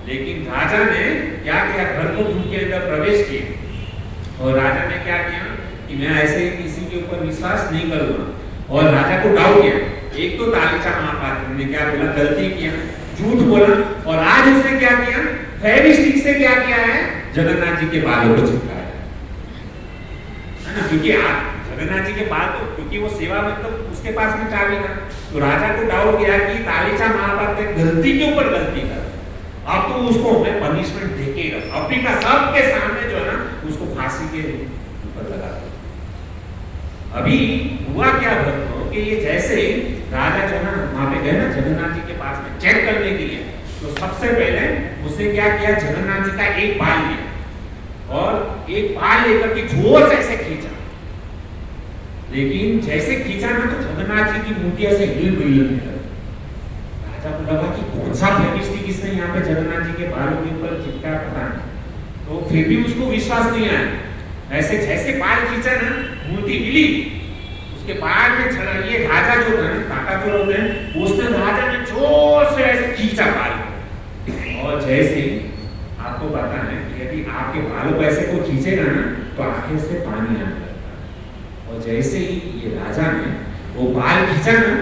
लेकिन राजा ने क्या किया, गर्भगृह के अंदर प्रवेश किया। और राजा ने क्या किया कि मैं ऐसे किसी के ऊपर विश्वास नहीं करूंगा। और राजा को डाउट किया। एक तो तालिचा महापात्र ने क्या बोला, गलती किया, झूठ बोला। और आज उसने क्या किया, फेविस्टिक से क्या किया है, जगन्नाथ जी के बालों को चिपकाया है ना। क्योंकि जगन्नाथ जी के बाल तो, क्योंकि वो सेवा में तो उसके पास में चाबी था, तो राजा को डाउट किया कि तालिचा महापात्र गलती के ऊपर गलती कर, अब तो उसको मैं पनिशमेंट देके अभी का सबके सामने जो है ना उसको फांसी के ऊपर लगा दो। अभी हुआ क्या भक्तों कि ये जैसे राजा जो है ना वहां पे गए ना जगन्नाथ जी के पास में चेक करने के लिए, तो सबसे पहले उसने क्या किया, जगन्नाथ जी का एक बाल लिया और एक बाल लेकर के जोर से ऐसे खींचा। लेकिन जैसे खींचा ना तो जगन्नाथ जी की मूर्ति ऐसे हिल गई। राजा को लगा कि कौन सा फेविस्टिक इसने यहाँ पे जगन्नाथ जी के बालों के ऊपर चिपकाया, पता नहीं। तो फिर भी उसको विश्वास नहीं आया। ऐसे जैसे बाल खींचा ना मूर्ति हिली, उसके बाल में चढ़ा। ये राजा जो था, काका जो होते हैं, उसने राजा ने जोर से ऐसे खींचा बाल। और जैसे आपको पता है कि यदि आपके बालों को ऐसे को खींचेगा ना तो आंखें से पानी आने लगता है। और जैसे ही ये राजा ने वो बाल खींचा ना,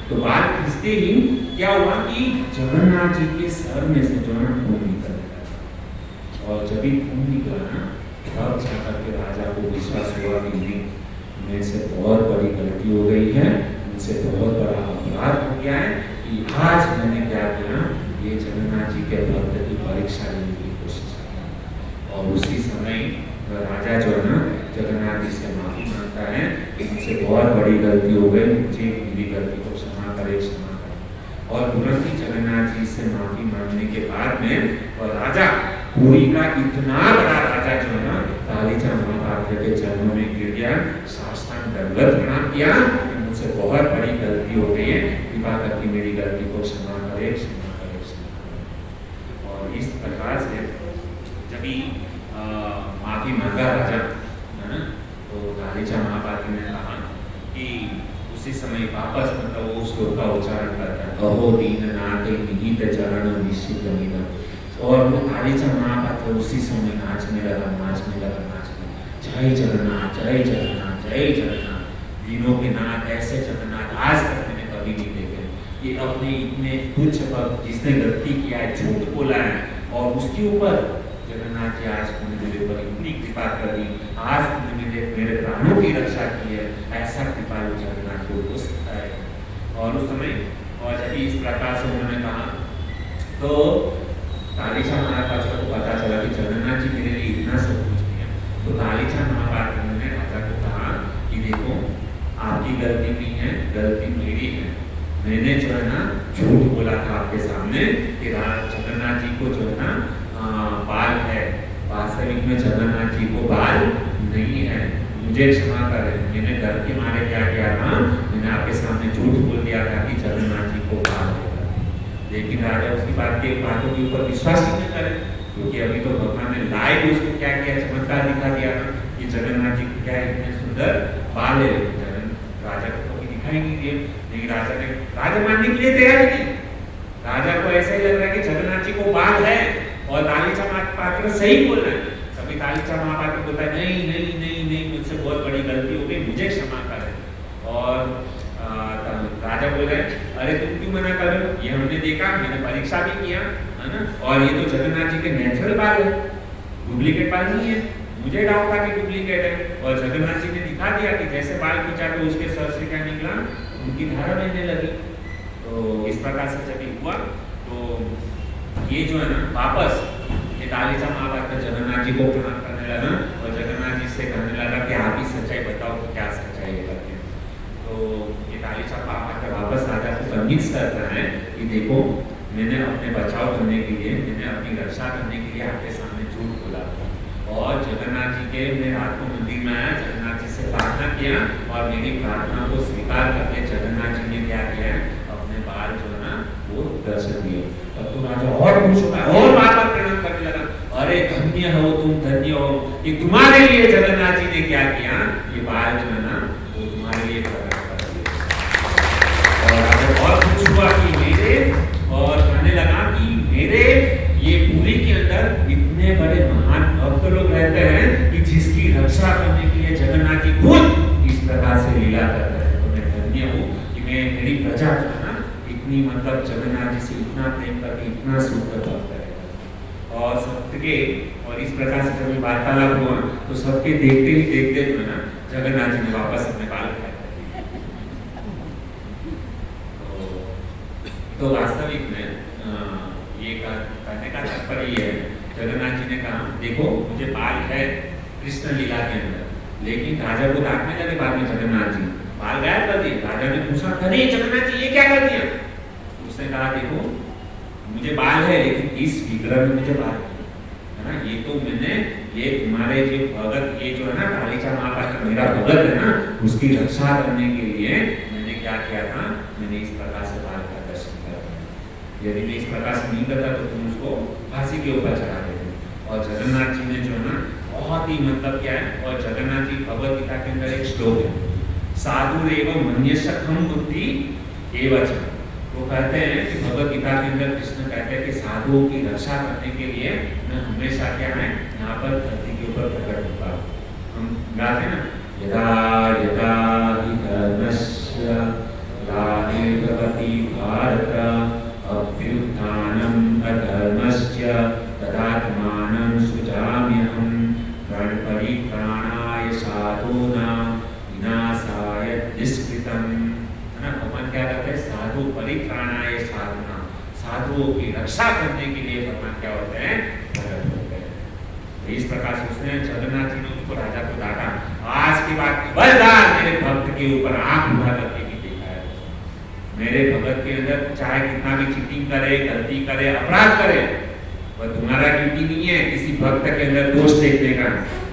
तो बाल खींचते ही क्या हुआ कि जगन्नाथ जी के सर में से जो है खून निकल गया। और जब भी खून निकला ना तब जाकर के राजा को विश्वास हुआ कि नहीं, मेरे से बहुत बड़ी गलती हो गई है, मुझसे बहुत बड़ा अपराध हो गया है कि आज मैंने क्या किया, ये जगन्नाथ जी के भक्त की परीक्षा लेने की कोशिश की। और उसी समय राजा जो है ना जगन्नाथ जी से माफी मांगता है कि मुझसे बहुत बड़ी गलती हो गई, मुझे मेरी गलती को क्षमा करे, क्षमा करे। और तुरंत ही जगन्नाथ जी से माफी मांगने के बाद में और राजा पुरी का इतना बड़ा राजा जो है ना तालिचा महापात्र के चरणों में गिर गया, साष्टांग दंडवत प्रणाम किया कि मुझसे बहुत बड़ी गलती हो गई है, कृपा करके मेरी गलती को क्षमा करे, क्षमा करे, क्षमा करे। और इस प्रकार से जब भी माफी मांगा राजा है ना, तो तालिचा महापात्र ने कहा कि उसी समय वापस मतलब वो श्लोक का उच्चारण करता है, अहो दीननाथ निहित चरण निश्चित मीना। और वो तालिचा महापात्र उसी समय नाचने लगा, नाचने लगा, नाचने, जय जगन्नाथ, जय जगन्नाथ, जय जगन्नाथ, दीनों के नाथ ऐसे जगन्नाथ आज तक मैंने कभी नहीं देखे। ये अपने इतने तुच्छ भक्त जिसने गलती किया है, झूठ बोला है, और उसके ऊपर जगन्नाथ जी आज तुमने मेरे ऊपर इतनी कृपा कर दी, आज तुमने मेरे प्राणों की रक्षा की है, ऐसा कृपालु जगन्नाथ को हो सकता है। और उस समय और जब इस प्रकार से उन्होंने कहा तो तालिचा महापात्र को पता चला कि जगन्नाथ जी मेरे लिए इतना सब कुछ किया। तो तालिचा महापात्र ने राजा को कहा कि देखो आपकी गलती नहीं है, गलती मेरी है। मैंने जो है ना झूठ बोला था आपके सामने कि जगन्नाथ जी को जो है ना बाल है, वास्तविक में जगन्नाथ जी को बाल नहीं है, मुझे क्षमा करें। मैंने डर के मारे क्या किया था, मैंने आपके सामने झूठ बोल दिया था कि जगन्नाथ जी को बाल है। लेकिन राजा उसकी बातों के ऊपर विश्वास ही नहीं करे, क्योंकि अभी तो भगवान ने लाइव उसको क्या किया, चमत्कार दिखा दिया कि जगन्नाथ जी को क्या इतने सुंदर बाल है। राजा को कभी दिखाई नहीं दिए, लेकिन राजा मानने के लिए तैयार नहीं। राजा को ऐसा ही लग रहा है कि जगन्नाथ जी को बाल है और तालिचा महापात्र सही बोल रहे हैं। कभी तालिचा महापात्र बोलता है नहीं नहीं नहीं नहीं, मुझसे बहुत बड़ी गलती हो गई, मुझे क्षमा करें। और राजा बोल रहे अरे तुम क्यों मना कर रहे हो, ये हमने देखा, मैंने परीक्षा भी किया है ना, और ये तो जगन्नाथ जी के नेचुरल बाल है, डुप्लीकेट बाल नहीं है। मुझे डाउट था कि डुप्लीकेट है, और जगन्नाथ जी ने दिखा दिया कि जैसे बाल खींचा तो उसके सर से क्या निकला, उनकी धारा बहने लगी। तो इस प्रकार से जब हुआ तो ये जो है ना वापस ये तालिचा महापात्र जगन्नाथ जी को प्रणाम करने लगा और जगन्नाथ जी से कहने लगा कि आप ही सच्चाई बताओ कि क्या सच्चाई है करके। तो ये तालिचा महापात्र वापस राजा को कन्विंस करता है कि देखो मैंने अपने बचाव करने के लिए, मैंने अपनी रक्षा करने के लिए आपके सामने झूठ बोला और जगन्नाथ जी के मैं रात को मंदिर में आया, जगन्नाथ जी से प्रार्थना किया और मेरी प्रार्थना को स्वीकार करके जगन्नाथ जी ने क्या किया, अपने बाल जो है ना वो दर्शन दिए। राजा और खुश हो गया और बार बार प्रणाम करने लगा, अरे धन्य हो तुम, धन्य हो, ये तुम्हारे लिए जगन्नाथ जी ने क्या किया, ये बाल जो है ना वो तुम्हारे लिए प्रकट कर दिया। और राजा और खुश हुआ कि मेरे, और कहने लगा कि मेरे ये पुरी के अंदर इतने बड़े महान भक्त लोग रहते हैं कि जिसकी रक्षा करने के लिए जगन्नाथ जी खुद इस प्रकार से लीला करते हैं। तो मैं धन्य हूँ कि मैं, मेरी प्रजा जो है ना इतनी, मतलब जगन्नाथ जी से इतना प्रेम करके इतना शुद्ध भक्त है। और सबके, और इस प्रकार से जब वार्तालाप हुआ तो सबके देखते ही देखते जो है ना जगन्नाथ जी ने वापस अपने बाल उठाए। तो वास्तविक में ये कहने का तात्पर्य ये है, जगन्नाथ जी ने कहा देखो मुझे बाल है कृष्ण लीला के अंदर, लेकिन राजा को डांटने लगे बाद में जगन्नाथ जी, बाल गायब कर दिए। राजा ने पूछा अरे जगन्नाथ जी ये क्या कर दिया? उसने कहा देखो मुझे बाल है लेकिन इस विग्रह में मुझे बाल है ना, ये तो मैंने, ये तुम्हारे जो भगत, ये जो है ना कालीचा माँ का मेरा भगत है ना, उसकी रक्षा करने के लिए मैंने क्या किया था, मैंने इस प्रकार से बाल का दर्शन किया। यदि मैं इस प्रकार से नहीं करता तो तुम उसको फांसी के ऊपर चढ़ा देते। और जगन्नाथ जी ने जो है ना बहुत ही, मतलब क्या है, और जगन्नाथ जी भगवत गीता के अंदर एक श्लोक है, साधुरेव मन्यसखम बुद्धि एवच। वो कहते हैं कि भगवत गीता के अंदर कृष्ण कहते हैं कि साधुओं की रक्षा करने के लिए मैं हमेशा क्या है यहाँ पर धरती के ऊपर प्रकट होता हूँ। हम गाते हैं ना, यदा यदा हि धर्मस्य ग्लानिर्भवति भारत अभ्युत्थानम् अधर्मस्य तदात्मानं सृजाम्यहम् प्रणपरित्राणाय साधूनां विनाशाय दुष्कृतम्। है ना, भगवान क्या कहते हैं, साधु परित्राणाय साधूनां, साधुओं की रक्षा करने के लिए भगवान क्या होते हैं, प्रकट होते हैं। तो इस प्रकार से उसने, जगन्नाथ जी ने उसको, राजा को डांटा, आज के बाद खबरदार मेरे भक्त के ऊपर आंख उठा करके नहीं देखा है। मेरे भगत के अंदर चाहे कितना भी चीटिंग करे, गलती करे, अपराध करे, वह तुम्हारा ड्यूटी नहीं है किसी भक्त के अंदर दोष देखने का।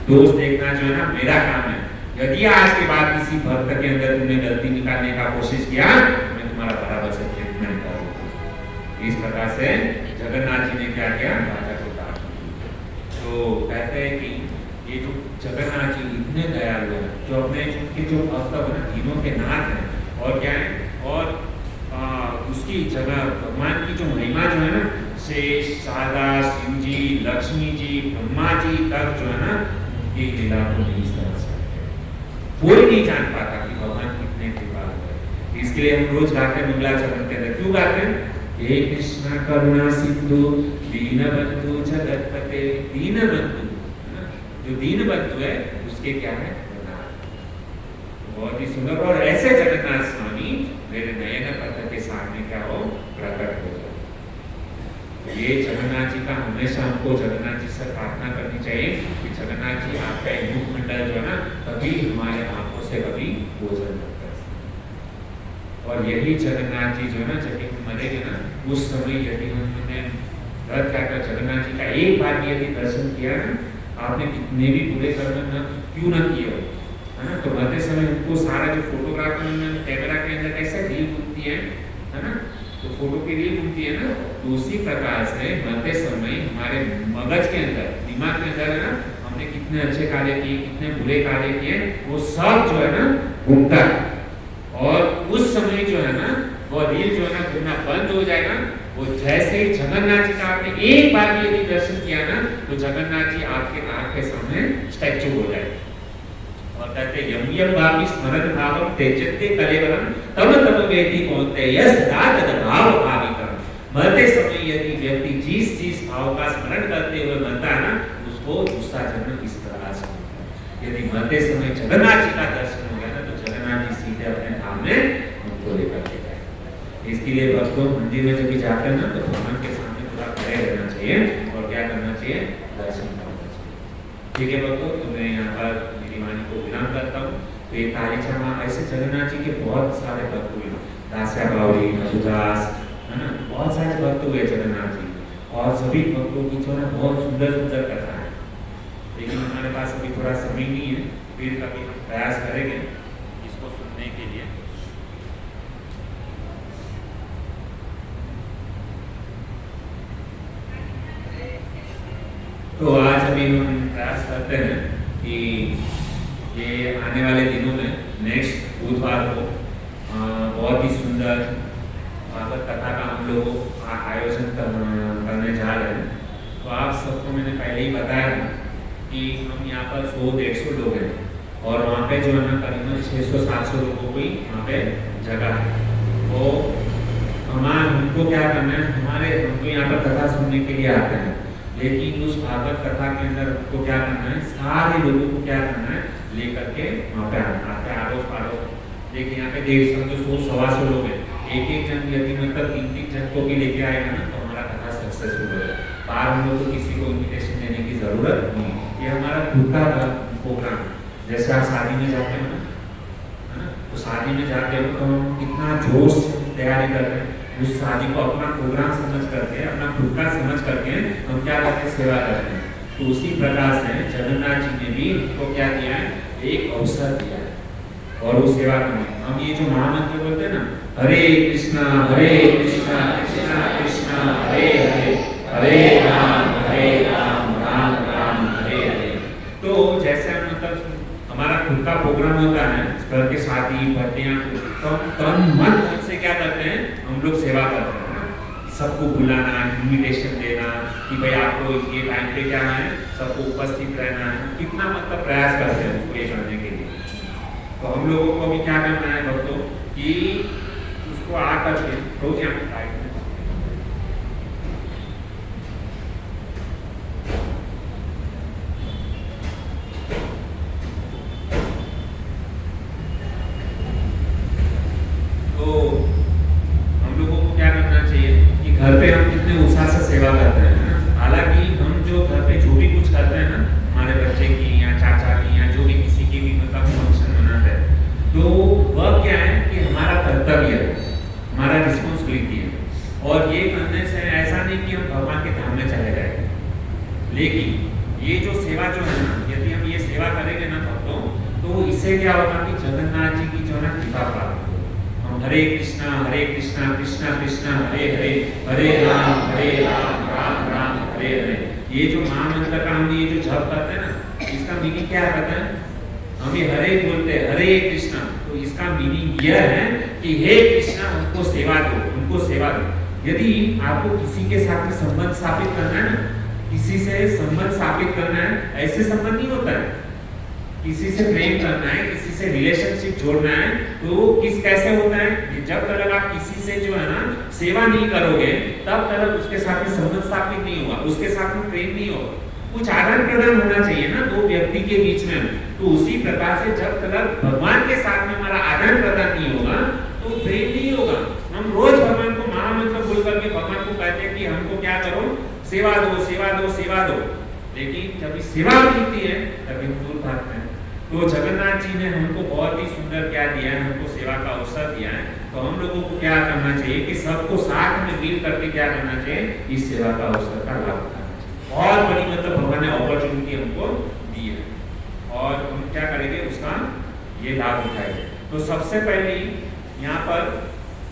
दोष देखना जो है ना मेरा काम है। यदि आज के बाद किसी भक्त के अंदर तुमने गलती निकालने का कोशिश किया, मैं तुम्हारा बराबर से ट्रीटमेंट करूंगा। इस प्रकार से जगन्नाथ जी ने क्या किया, राजा को डांट दिया। तो कहते हैं कि ये जो जगन्नाथ जी इतने दयालु हैं, जो अपने उनके जो भक्त है ना, तीनों के नाथ हैं, और क्या है, और उसकी जगह भगवान की जो महिमा जो है ना, शेष, शारदा, शिव जी, लक्ष्मी जी, ब्रह्मा जी तक जो है ना, ये लीला को नहीं समझ सकते। कोई नहीं जान पाता कि भगवान कितने कृपालु है। इसके लिए हम रोज गाते हैं मंगलाचरण के अंदर। क्यों गाते हैं? हे कृष्ण करुणा सिंधु दीनबंधु जगतपते। दीनबंधु, जो दीनबंधु है उसके क्या है, बहुत ही सुंदर। और ऐसे जगन्नाथ स्वामी मेरे नयन पथ के सामने क्या हो, प्रकट हो जाए। ये जगन्नाथ जी का हमेशा हमको जगन्नाथ जी से प्रार्थना करनी चाहिए कि जगन्नाथ जी आपका मुखमंडल जो है ना कभी हमारे आंखों से कभी ओझल न करे। और यही जगन्नाथ जी जो है ना, जब हम मरेंगे ना, उस समय यदि हमने व्रत क्या कर जगन्नाथ जी का एक बार भी यदि दर्शन किया ना, आपने कितने भी बुरे कर्म न क्यों न किए हो, है ना, तो मरते समय उनको सारा जो फोटोग्राफ में कैमरा के अंदर कैसे रील घूमती है ना, तो फोटो की रील घूमती है ना, तो उसी प्रकार से मरते समय हमारे मगज के अंदर, दिमाग के अंदर है ना, हमने कितने अच्छे कार्य किए, कितने बुरे कार्य किए, वो सब जो है ना घूमता है। और उस समय जो है ना वो रील जो है ना घूमना बंद हो जाएगा। वो जैसे ही जगन्नाथ जी का आपने एक बार भी यदि दर्शन किया ना, तो जगन्नाथ जी आपके आंख के सामने स्टैचू हो जाएगा। और कहते यम यम भावी स्मरण भावम त्यजते कलेवरम तब तब व्यक्ति कौनते यस्दा तद भाव भाविकम। मरते समय यदि व्यक्ति जिस भाव का स्मरण करते हुए मरता है ना, उसको दूसरा जन्म इस प्रकार से होता है। यदि मरते समय जगन्नाथ जी का दर्शन हो गया ना, तो जगन्नाथ जी सीधे अपने धाम में हमको लेकर के जाएंगे। इसके लिए भक्तों मंदिर में जब भी जाते हैं ना, तो भगवान के सामने थोड़ा खड़े रहना चाहिए और क्या करना चाहिए, दर्शन करना चाहिए। ठीक है भक्तों, तो मैं यहाँ पर वाणी को विराम करता हूँ। तो ये कालीचा माँ, ऐसे जगन्नाथ जी के बहुत सारे भक्त हुए, दास्या बावरी, मधुदास, है ना, बहुत सारे भक्त हुए जगन्नाथ जी। और सभी भक्तों की जो है बहुत सुंदर सुंदर कथा है, लेकिन हमारे पास अभी थोड़ा समय नहीं है, फिर कभी हम प्रयास करेंगे इसको सुनने के लिए। भी हम प्रयास करते हैं कि ये आने वाले दिनों में नेक्स्ट बुधवार को बहुत ही सुंदर भागवत कथा का हम लोग आयोजन करने जा रहे हैं। तो आप सबको मैंने पहले ही बताया था कि हम यहाँ पर 100-150 लोग हैं और वहाँ पे जो है ना करीबन 600-700 लोगों की वहाँ पे जगह है। तो हमको क्या करना है, हमको यहाँ पर कथा सुनने के लिए आते हैं, लेकिन उस भागवत कथा के अंदर हमको क्या करना है, सारे लोगों को क्या करना है, लेकर के वहाँ पे आना है। आड़ोस पड़ोस देखिए यहाँ पे 150-100-125 लोग हैं, एक जन यदि मतलब 3 जन को भी लेके आएगा ना तो हमारा कथा सक्सेसफुल होगा। बाहर हम लोग को किसी को इन्विटेशन देने की जरूरत नहीं, ये हमारा खुद का प्रोग्राम। जैसे आप शादी में जाते हो ना, है ना, तो शादी में जाते हो तो हम कितना जोश तैयारी करते हैं, उस शादी को अपना प्रोग्राम समझ करके, अपना खुद का समझ करके हम क्या करते हैं, सेवा करते हैं। तो उसी प्रकार से जगन्नाथ जी ने भी हमको क्या दिया है, एक अवसर दिया है और वो सेवा करने। हम ये जो महामंत्र बोलते हैं ना, हरे कृष्णा कृष्णा कृष्णा हरे हरे, हरे राम राम राम हरे हरे। तो जैसे मतलब हमारा खुद का प्रोग्राम होता है घर के शादी भर्तियाँ, तो हम तन मन से क्या करते हैं, हम लोग सेवा करते हैं। सबको बुलाना, इन्विटेशन देना कि भाई आपको ये टाइम पे क्या है, सबको उपस्थित रहना है, कितना मतलब प्रयास करते हैं उसको ये करने के लिए। तो हम लोगों को भी क्या करना है भक्तों कि उसको आकर के रोज यहाँ पे टाइम घर पे हम कितने उत्साह से सेवा करते हैं। हालांकि हम जो घर पे जो भी कुछ करते हैं ना, हमारे बच्चे की या चाचा की या जो भी किसी की भी मतलब फंक्शन मनाते हैं, तो वह क्या है कि हमारा कर्तव्य है, हमारा रिस्पॉन्सिबिलिटी है। और ये करने से ऐसा नहीं कि हम भगवान के धाम में चले जाएंगे, लेकिन ये जो सेवा जो है ना, यदि हम ये सेवा करेंगे ना भक्तों, तो इससे क्या होगा कि जगन्नाथ जी की जो है ना कृपा प्राप्त। हरे कृष्णा कृष्णा कृष्णा हरे हरे, हरे राम राम राम हरे हरे। ये जो महामंत्र का हम ये जो जप करते हैं ना, इसका मीनिंग क्या कहते हैं, हम ये हरे बोलते हैं, हरे कृष्णा, तो इसका मीनिंग यह है कि हे कृष्णा हमको सेवा दो, उनको सेवा दो। यदि आपको किसी के साथ में संबंध स्थापित करना है ना, किसी से संबंध स्थापित करना है, ऐसे संबंध नहीं होता है। किसी से प्रेम करना है, किसी से रिलेशनशिप जोड़ना है, तो कैसे होता है, जब तक आप किसी से जो है ना सेवा नहीं करोगे, तब तक उसके साथ में संबंध स्थापित नहीं होगा, उसके साथ में प्रेम नहीं होगा। कुछ आदान प्रदान होना चाहिए ना दो व्यक्ति के बीच में। तो उसी प्रकार से जब तक भगवान के साथ में हमारा आदान प्रदान नहीं होगा, तो प्रेम नहीं होगा। हम रोज भगवान को महामंत्र बोल करके भगवान को कहते हैं कि हमको क्या करो, सेवा दो सेवा दो सेवा दो, लेकिन जब सेवा मिलती है तभी हम दूर भागते हैं। तो जगन्नाथ जी ने हमको बहुत ही सुंदर क्या दिया है, हमको सेवा का अवसर दिया है। तो हम लोगों को क्या करना चाहिए कि सबको साथ में मिल करके क्या करना चाहिए, इस सेवा का अवसर का लाभ उठाना चाहिए। बहुत बड़ी मतलब भगवान ने अपॉर्चुनिटी हमको दी है और हम क्या करेंगे, उसका ये लाभ उठाएंगे। तो सबसे पहले यहाँ पर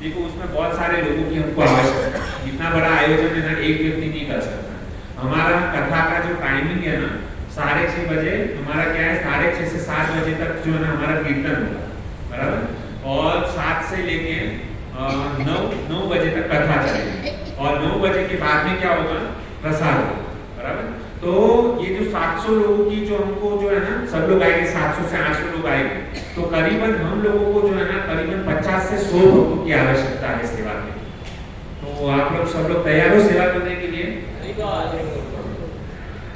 देखो, उसमें बहुत सारे लोगों की हमको आवश्यकता है। इतना बड़ा आयोजन है ना, एक व्यक्ति नहीं कर सकता। हमारा कथा का जो टाइमिंग है ना, 6:30 बजे हमारा क्या है, 6:30 से 7 बजे तक जो है ना हमारा कीर्तन होगा, बराबर। और 7 से लेके 9 बजे तक कथा चलेगी और 9 बजे के बाद में क्या होगा, प्रसाद होगा, बराबर। तो ये जो 700 लोगों की जो हमको जो है ना, सब लोग आएंगे, 700 से 800 लोग आएंगे, तो करीबन हम लोगों को जो है ना करीबन 50 से 100 लोगों की आवश्यकता है सेवा के लिए। तो आप लोग सब लोग तैयार हो सेवा करने के लिए?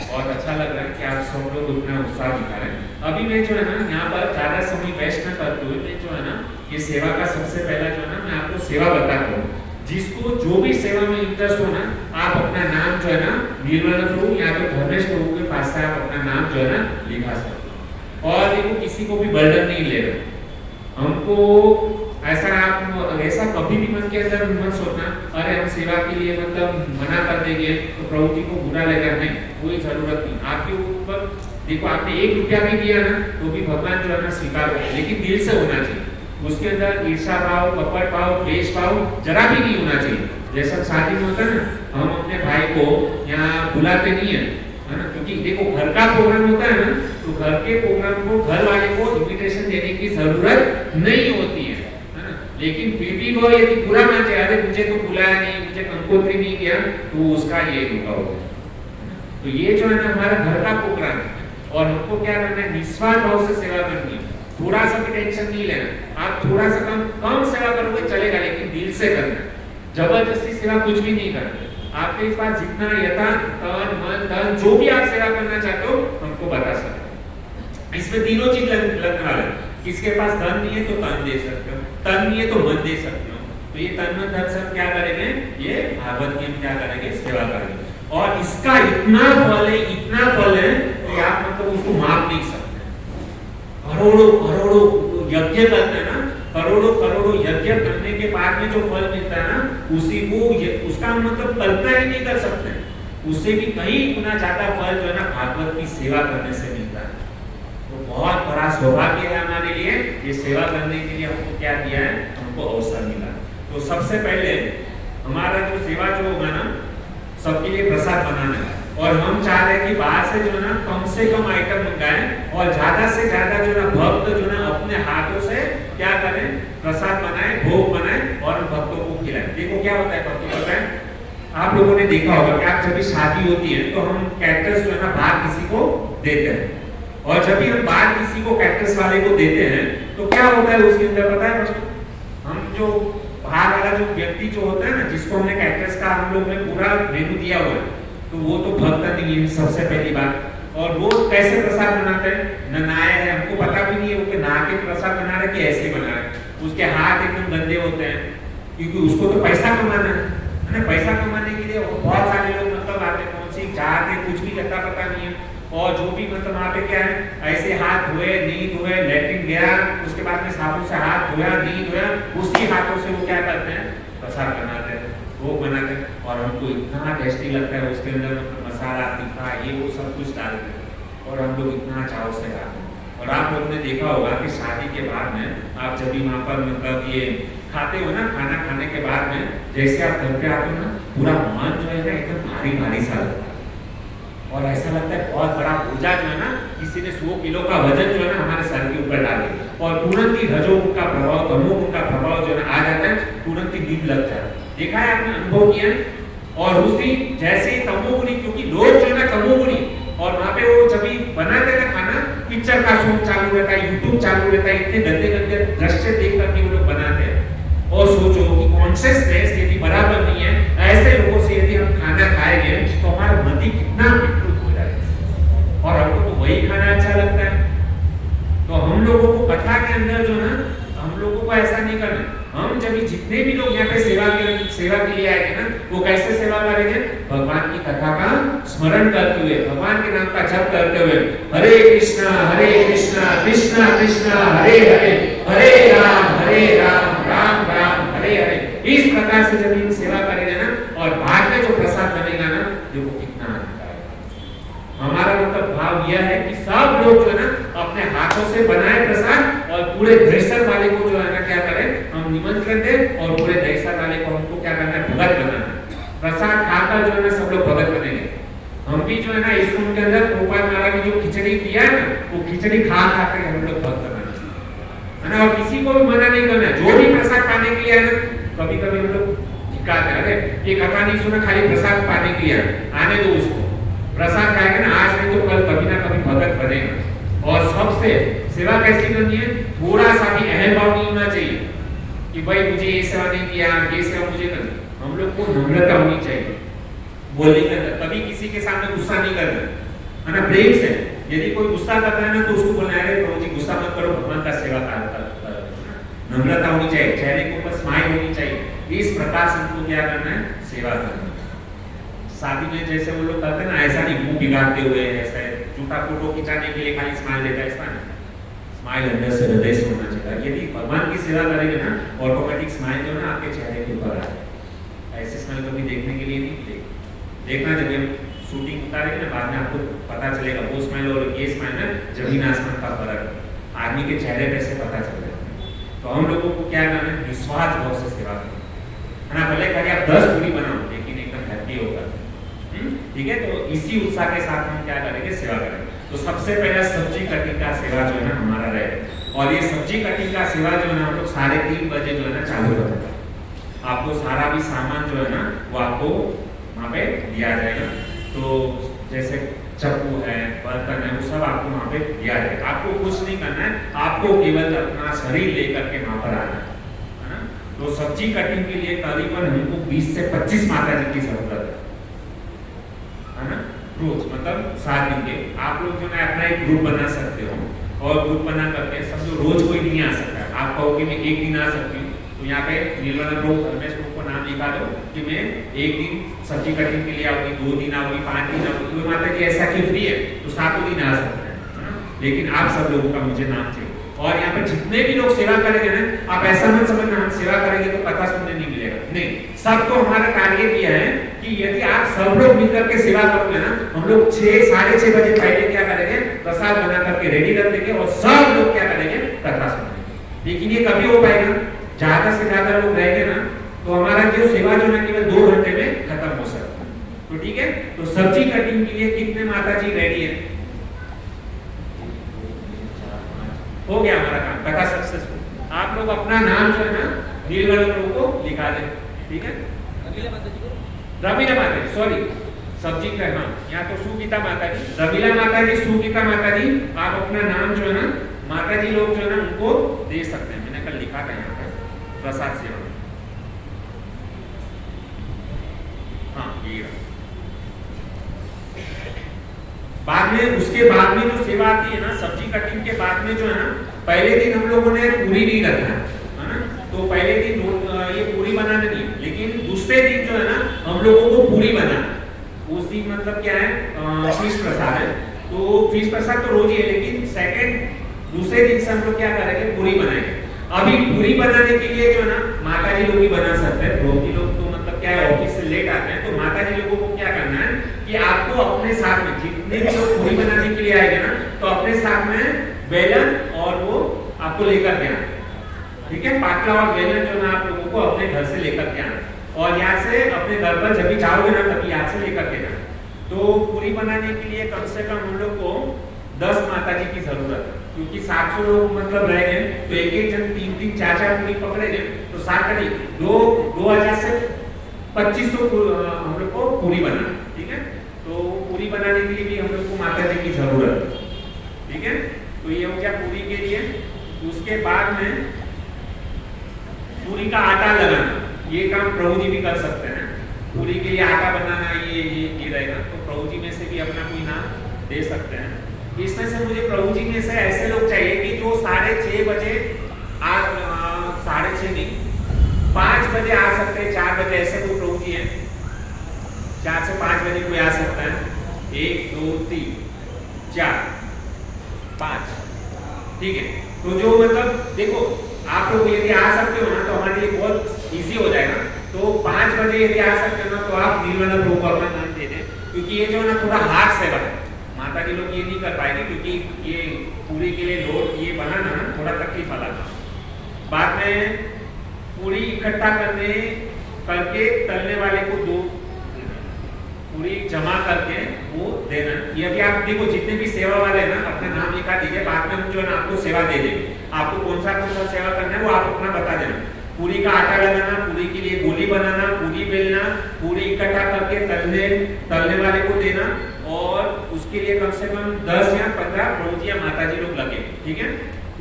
बहुत अच्छा लग रहा है कि आप सब लोग उतना उत्साह दिखा रहे हैं। अभी मैं जो है ना यहाँ पर ज़्यादा समय वेस्ट न करते हुए, मैं जो है ना ये सेवा का सबसे पहला जो है ना, मैं आपको सेवा बताता हूँ। जिसको जो भी सेवा में इंटरेस्ट हो ना, आप अपना नाम जो है ना निर्मल प्रभु या तो धर्मेश प्रभु के पास से आप अपना नाम जो है ना लिखा सकते हो। और देखो किसी को भी बर्डन नहीं ले रहे हमको, ऐसा कभी भी मन के अंदर मत सोचना अरे हम सेवा के लिए मतलब मना कर देंगे तो प्रभु जी को बुरा लगेगा, नहीं, कोई जरूरत नहीं। आपके ऊपर देखो, आपने 1 रुपया भी दिया ना तो भी भगवान जो है ना स्वीकार करें, लेकिन दिल से होना चाहिए। उसके अंदर ईर्षा भाव, कपट भाव, द्वेष भाव जरा भी नहीं होना चाहिए। जैसा शादी में होता है ना, हम अपने भाई को यहाँ बुलाते नहीं है ना, क्योंकि देखो घर का प्रोग्राम होता है ना, तो घर के प्रोग्राम को घर वाले को इन्विटेशन देने की जरूरत नहीं होती है ना। लेकिन फिर भी वो यदि बुरा मान जाए, अरे मुझे तो बुलाया नहीं, मुझे कंकोत्री नहीं किया, तो उसका ये धोखा होगा। तो ये जो है ना हमारा घर का प्रोग्राम है, और हमको क्या करना है, निस्वार्थ भाव से सेवा करनी है। थोड़ा सा भी टेंशन नहीं लेना। आप थोड़ा सा कम सेवा करोगे चलेगा, लेकिन दिल से करना। जबरदस्ती सेवा कुछ भी नहीं करना। आपके पास जितना यथा तन मन धन जो भी आप सेवा करना चाहते हो हमको बता सकते हो। इसमें तीनों चीज लगने वाला है। किसके पास धन नहीं है तो तन दे सकते हो, तन नहीं है तो मन दे सकते हो। तो ये तन मन धन सब क्या करेंगे, ये भागवत की हम क्या करेंगे, सेवा करेंगे। और इसका इतना फल है, इतना फल है कि आप मतलब उसको माप नहीं सकते। करोड़ों करोड़ों यज्ञ करते हैं ना, करोड़ों करोड़ों यज्ञ करने के बाद में जो फल मिलता है ना, उसी को उसका मतलब कल्पना ही नहीं कर सकते। उससे भी कहीं गुना ज्यादा फल जो है ना भागवत की सेवा करने से मिलता है। तो बहुत बड़ा सौभाग्य है हमारे लिए, ये सेवा करने के लिए हमको क्या दिया है, हमको अवसर मिला। तो सबसे पहले हमारा जो सेवा जो होगा ना, सबके लिए प्रसाद बनाना है। और हम चाह रहे हैं कि बाहर से जो है ना कम से कम आइटम मंगाएं, और ज्यादा से ज्यादा जो है भक्त जो है अपने हाथों से क्या करें, प्रसाद बनाएं, भोग बनाएं और भक्तों को खिलाएं। देखो क्या होता है भक्तों को बताएं, आप लोगों ने देखा होगा कि आप जब भी शादी होती है तो हम कैक्टस जो है ना बाहर किसी को देते हैं। और जब भी हम बाहर किसी को कैक्टस वाले को देते हैं तो क्या होता है उसके अंदर पता है, हम जो बाहर वाला जो व्यक्ति जो होता है ना, जिसको हमने कैक्टस का हम लोग ने पूरा मेनू दिया हुआ है, तो वो तो भक्त नहीं है सबसे पहली बात। और वो कैसे प्रसाद बनाते हैं, न नहाया है, हमको पता भी नहीं है वो नहा के प्रसाद बना रहे कि ऐसे बना रहे। उसके हाथ एकदम गंदे होते हैं, क्योंकि उसको तो पैसा कमाना है ना। पैसा कमाने के लिए बहुत सारे लोग मतलब आते, कौन सी जात है कुछ भी लगता पता नहीं है। और जो भी मतलब वहाँ पे क्या है, ऐसे हाथ धोए नहीं धोए, लेटरिन गया उसके बाद में साबुन से हाथ धोया नहीं धोया, उसी हाथों से वो क्या करते हैं, प्रसाद बनाते हैं, भोग बनाते हैं। और हमको इतना टेस्टी लगता है, उसके अंदर मसाला तीखा ये वो सब कुछ डालते हैं और हम लोग इतना चाव से खाते हैं। और आप लोगों ने देखा होगा कि शादी के बाद में आप जब भी वहाँ पर मतलब ये खाते हो ना, खाना खाने के बाद में जैसे आप घर पे आते हो ना, पूरा मन जो है ना एकदम भारी भारी सा लगता है। और ऐसा लगता है बहुत बड़ा बोझा जो है ना, किसी ने 100 किलो का वजन जो है ना हमारे सर के ऊपर डाल दिया, और तुरंत ही रजोगुण का प्रभाव तमोगुण का प्रभाव जो है ना आ जाता है, तुरंत ही नींद लग जाता है। देखा है आपने, अनुभव किया है। और उसी जैसे तमोगुणी, क्योंकि लोग जो है ना तमोगुणी, और वहाँ पे वो जब भी बनाते ना खाना, पिक्चर का शो चालू रहता है, यूट्यूब चालू रहता है, इतने गंदे गंदे दृश्य देख करके वो लोग बनाते हैं। और सोचो कि कॉन्शियसनेस यदि बराबर नहीं है, ऐसे लोगों से यदि हम खाना खाएंगे तो हमारा मति कितना विकृत हो जाएगा। और हमको तो वही खाना अच्छा लगता है। तो हम लोगों को कथा के अंदर जो ना, हम लोगों को ऐसा नहीं करना। हम जब जितने भी लोग यहाँ पे सेवा के लिए आएंगे ना, वो कैसे सेवा करेंगे, भगवान की कथा का स्मरण करते हुए, भगवान के नाम का जप करते हुए, हरे कृष्णा कृष्णा कृष्णा हरे हरे, हरे राम राम राम हरे हरे। इस प्रकार से जब हम सेवा करेंगे ना, और बाद में जो प्रसाद बनेगा ना, देखो कितना आनंद आएगा। हमारा मतलब भाव यह है कि सब लोग जो है ना अपने हाथों से बनाए प्रसाद, और पूरे दहीसर वाले को जो है ना क्या करें, हम निमंत्रण दें, और पूरे दहीसर वाले को हमको क्या करना है, भगत बनाना है। प्रसाद खाकर जो है ना सब लोग भगत बनेंगे। हम भी जो है ना स्कूल के अंदर गोपाल महाराज ने जो खिचड़ी दिया है ना, वो खिचड़ी खा के हम लोग भक्त बनाना है ना। और किसी को भी मना नहीं करना है, जो भी प्रसाद पाने के लिए है ना, कभी कभी हम लोग धिक्कार हैं, अरे ये कथा नहीं सुना, खाली प्रसाद पाने के लिए आने दो उसको, प्रसाद खाएगा ना आज नहीं तो कल कभी ना कभी भगत बनेगा। और सबसे सेवा कैसी करनी है, थोड़ा सा भी अहम भाव नहीं होना चाहिए कि भाई मुझे ये सेवा नहीं किया, ये सेवा मुझे करनी। हम लोग को नम्रता होनी चाहिए बोलने के अंदर, कभी किसी के सामने गुस्सा नहीं करना है ना, प्रेम से। यदि कोई गुस्सा करता है ना तो उसको बोलना है, प्रभु जी गुस्सा मत करो, भगवान का सेवा कर। नम्रता होनी चाहिए, चेहरे के ऊपर स्माइल होनी चाहिए। इस प्रकार से हमको क्या करना है, सेवा करना है। शादी में जैसे वो लोग करते हैं ना, ऐसा नहीं मुंह बिगाड़ते हुए, ऐसा झूठा फोटो खिंचाने के लिए खाली स्माइल देता है, ऐसा नहीं। स्माइल अंदर से हृदय से होना चाहिए। यदि भगवान की सेवा करेंगे ना, ऑटोमेटिक स्माइल जो ना आपके चेहरे के ऊपर आए। ऐसे स्माइल कभी देखने के लिए नहीं देखना, जब हम शूटिंग उतारेंगे ना, बाद में आपको पता चलेगा वो स्माइल और ये स्माइल में जमीन आसमान का फर्क आदमी के चेहरे पे से पता चलेगा। तो हम लोगों को क्या करना है, निस्वार्थ भाव से सेवा करना है ना। भले खाली आप 10 पूरी बनाओ, लेकिन एकदम हैप्पी होकर, ठीक है। तो इसी उत्साह के साथ हम क्या करेंगे, सेवा करेंगे। तो सबसे पहला सब्जी कटिंग का सेवा जो है ना हमारा रहेगा, और ये सब्जी कटिंग का सेवा जो है ना हम लोग 3:30 बजे जो है ना चालू करेंगे। आपको सारा भी सामान जो है ना वो आपको वहाँ पे दिया जाएगा। तो जैसे चाकू है, बर्तन है, वो सब आपको वहाँ पे दिया जाएगा। आपको कुछ नहीं करना है, आपको केवल अपना शरीर लेकर के वहाँ पर आना है ना। तो सब्जी कटिंग के लिए करीबन हमको 20 से 25 माता जी की जरूरत है ना, रोज मतलब 7 दिन के। आप लोग जो है अपना एक ग्रुप बना सकते हो, और ग्रुप बना करके समझो रोज कोई नहीं आ सकता, आप कहोगे मैं एक दिन आ सकती हूँ, तो यहाँ पे निर्मला ग्रुप, धर्मेश ग्रुप को नाम लिखा दो कि मैं एक दिन सब्जी कटिंग के लिए आऊंगी, 2 दिन आऊंगी, 5 दिन आऊंगी। कोई माता जी ऐसा क्यों फ्री है तो 7 दिन आ सकते हैं, लेकिन आप सब लोगों का मुझे नाम चाहिए। और यहाँ पे जितने भी लोग सेवा करेंगे ना, आप ऐसा मत समझना हम सेवा करेंगे तो कथा सुनने नहीं मिलेगा, नहीं। सबको हमारा कार्य किया है कि यदि आप सब लोग मिलकर के सेवा करोगे ना, हम लोग 6 साढ़े 6 बजे पहले क्या करेंगे, प्रसाद बना करके रेडी कर देंगे, और सब लोग क्या करेंगे, कथा सुनेंगे। लेकिन ये कभी हो पाएगा, ज्यादा से ज्यादा लोग रहेंगे ना तो हमारा जो सेवा जो है केवल 2 घंटे में खत्म हो सकता है। तो ठीक है, तो सब्जी कटिंग के लिए कितने माता जी रेडी है? हो गया हमारा काम, कथा सक्सेसफुल। आप लोग अपना नाम जो है ना नीलगढ़ लोगों को लिखा दें, ठीक है। रमीला माता जी, सॉरी सब्जी का, हाँ यहाँ तो सुगीता माता जी, रमीला माता जी, सुगीता माता जी, आप अपना नाम जो है ना माता जी लोग जो है ना उनको दे सकते हैं। मैंने कल लिखा था यहाँ पे प्रसाद सेवा, हाँ ये बाद में, उसके बाद में जो सेवा आती है ना सब्जी कटिंग के बाद में जो है ना, पहले दिन हम लोगों ने पूरी नहीं रखना है ना, तो पहले दिन ये पूरी बनाना नहीं, लेकिन दूसरे दिन जो है ना हम लोगों को पूरी बनाना। उस दिन मतलब क्या है, फीस प्रसाद है, तो फीस प्रसाद तो रोज ही है, लेकिन दूसरे दिन से हम लोग क्या करेंगे, पूरी बनाएंगे। अभी पूरी बनाने के लिए जो है ना माता जी लोग भी बना सकते हैं, रोगी लोग तो मतलब क्या है ऑफिस से लेट आते हैं, तो माता जी लोगों को क्या करना है कि आपको अपने साथ में जितने भी लोग पूरी बनाने के लिए आएंगे ना, तो अपने साथ में बेलन और वो आपको लेकर के आना, ठीक है। पाटला और बेलन जो है आप लोगों को अपने घर से लेकर के आना, और यहाँ से अपने घर पर जब भी जाओगे ना तभी यहाँ से लेकर के जाना। तो पूरी बनाने के लिए कम से कम हम लोग को 10 माता जी की जरूरत है, क्योंकि 700 लोग मतलब रह गए, तो एक जन 3-3 4-4 पूरी पकड़ेंगे, तो 7 2000 से 2500 हम लोग को पूरी बनाना, ठीक है। तो पूरी बनाने के लिए भी हम लोग को माता जी की जरूरत है, ठीक है। तो ये हो गया पूरी के लिए। उसके बाद में पूरी का आटा लगाना, ये काम प्रभु जी भी कर सकते हैं। पूरी के लिए आटा बनाना ये रहेगा, तो प्रभु जी में से भी अपना कोई नाम दे सकते हैं। इसमें से मुझे प्रभु जी में से ऐसे लोग चाहिए कि जो 6:30 बजे 6:30 नहीं 5 बजे आ सकते हैं, 4 बजे, ऐसे कोई प्रभु जी हैं 4 से 5 बजे कोई आ सकता है, 1 2 3 4 5, ठीक है। तो जो मतलब देखो आप लोग यदि आ सकते हो ना तो हमारे लिए बहुत इजी हो जाएगा। तो 5 बजे यदि आ सकते हो ना तो आप निर्मला प्रभु को अपना नाम दे दें, क्योंकि ये जो है ना थोड़ा हार्ड सेवा है, माता जी लोग ये नहीं कर पाएंगे, क्योंकि ये पूरी के लिए लोड ये बनाना ना थोड़ा तकलीफ वाला था। बाद में पूरी इकट्ठा करके तलने वाले को 2 पूरी जमा करके वो देना। ये अभी आप देखो जितने भी सेवा वाले हैं ना अपना नाम लिखा दीजिए, बाद में हम जो है ना आपको सेवा दे देंगे। आपको कौन सा सेवा करना है वो आप अपना बता देना। पूरी का आटा लगाना, पूरी के लिए गोली बनाना, पूरी बेलना, पूरी इकट्ठा करके तलने वाले को देना, और उसके लिए कम से कम 10 या 15 प्रभु जी या माता जी लोग लगे, ठीक है।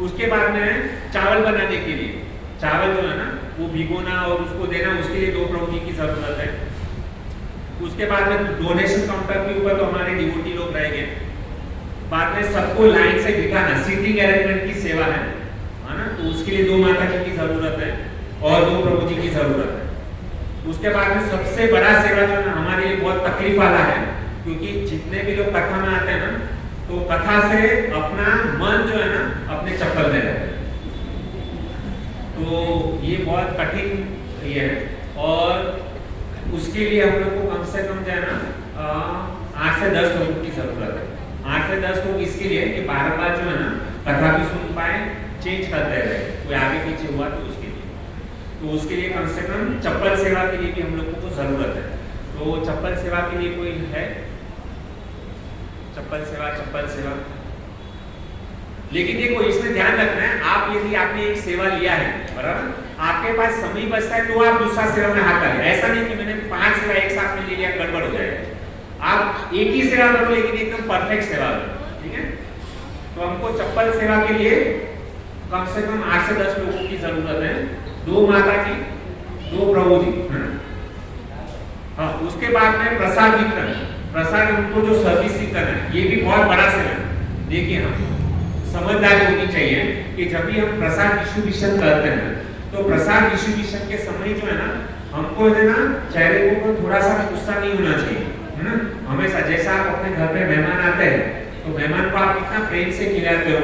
उसके बाद में चावल बनाने के लिए चावल जो है ना वो भिगोना और उसको देना, उसके लिए 2 प्रभु जी की जरूरत है। उसके बाद में डोनेशन काउंटर के ऊपर तो हमारे डिवोटी लोग रहेंगे। बाद में सबको लाइन से बिठाना, सीटिंग अरेंजमेंट की सेवा है ना, तो उसके लिए 2 माता जी की जरूरत है और 2 प्रभु जी की जरूरत है। उसके बाद में सबसे बड़ा सेवा जो है ना हमारे लिए बहुत तकलीफ वाला है, क्योंकि जितने भी लोग कथा में आते हैं ना तो कथा से अपना मन जो है ना अपने चप्पल में रहता है, तो ये बहुत कठिन ये है। और उसके लिए हम लोग को कम से कम जो है ना 8 से 10 लोगों की जरूरत है। 8 से 10 लोग इसके लिए कि बार-बार जो है ना कथा भी सुन पाए, चेंज करते रहे, कोई आगे पीछे हुआ तो उसके लिए, तो उसके लिए कम से कम चप्पल सेवा के लिए भी हम लोगों को जरूरत है। तो चप्पल सेवा के लिए कोई है चप्पल सेवा। लेकिन देखो इसमें ध्यान रखना है, आप यदि आपने एक सेवा लिया है, बराबर, आपके पास समय बचता है तो आप दूसरा सेवा में हाथ डालिए। ऐसा नहीं कि मैंने 5 सेवा एक साथ में ले लिया, गड़बड़ हो जाएगा। आप एक ही सेवा करो लेकिन एकदम परफेक्ट सेवा करो, ठीक है। तो हमको चप्पल सेवा के लिए कम से कम 8 से 10 लोगों की जरूरत है, 2 माता जी, 2 प्रभु जी, हाँ। उसके बाद में प्रसाद वितरण, प्रसाद हमको जो सर्विस करना है, ये भी बहुत बड़ा सेवा है। देखिए हम समझदारी होनी चाहिए कि जब भी हम प्रसाद डिस्ट्रीब्यूशन करते हैं तो प्रसाद डिस्ट्रीब्यूशन के समय जो है ना, हमको है ना चेहरे के ऊपर थोड़ा सा भी गुस्सा नहीं होना चाहिए, है ना। हमेशा जैसा आप अपने घर पे मेहमान आते हैं तो मेहमान को आप कितना प्रेम से खिलाते हो,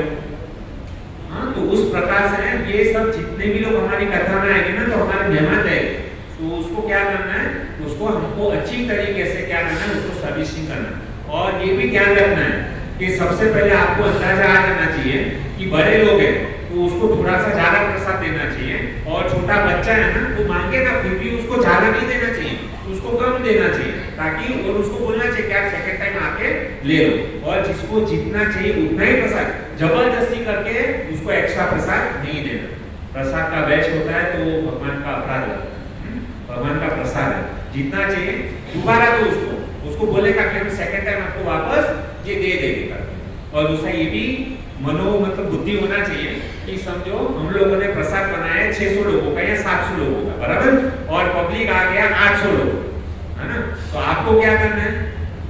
हाँ, तो उस प्रकार से ये सब जितने भी लोग हमारी कथा में आएंगे ना, तो हमारे मेहमान आएंगे, तो उसको क्या करना है, उसको हमको अच्छी तरीके से क्या करना है, उसको सर्विसिंग करना है। और ये भी ध्यान रखना है कि सबसे पहले आपको अंदाजा आ जाना चाहिए कि बड़े लोग हैं तो उसको थोड़ा सा ज्यादा प्रसाद देना चाहिए, और छोटा बच्चा है ना वो मांगेगा फिर भी उसको ज्यादा नहीं देना चाहिए, उसको कम देना चाहिए, ताकि और उसको बोलना चाहिए कि आप सेकंड टाइम आके ले लो। और जिसको जितना चाहिए उतना ही प्रसाद, जबरदस्ती करके उसको एक्स्ट्रा प्रसाद नहीं देना। प्रसाद का वेस्ट होता है तो भगवान का अपराध है, भगवान का प्रसाद है, जितना चाहिए दोबारा तो उसको बोलेगा कि हम सेकंड टाइम आपको वापस ये दे देंगे। और दूसरा ये भी मतलब बुद्धि होना चाहिए कि समझो हम लोगों ने प्रसाद बनाया 600 लोगों का या 700 लोगों का, बराबर, और पब्लिक आ गया 800 लोग, है ना। तो आपको क्या करना है,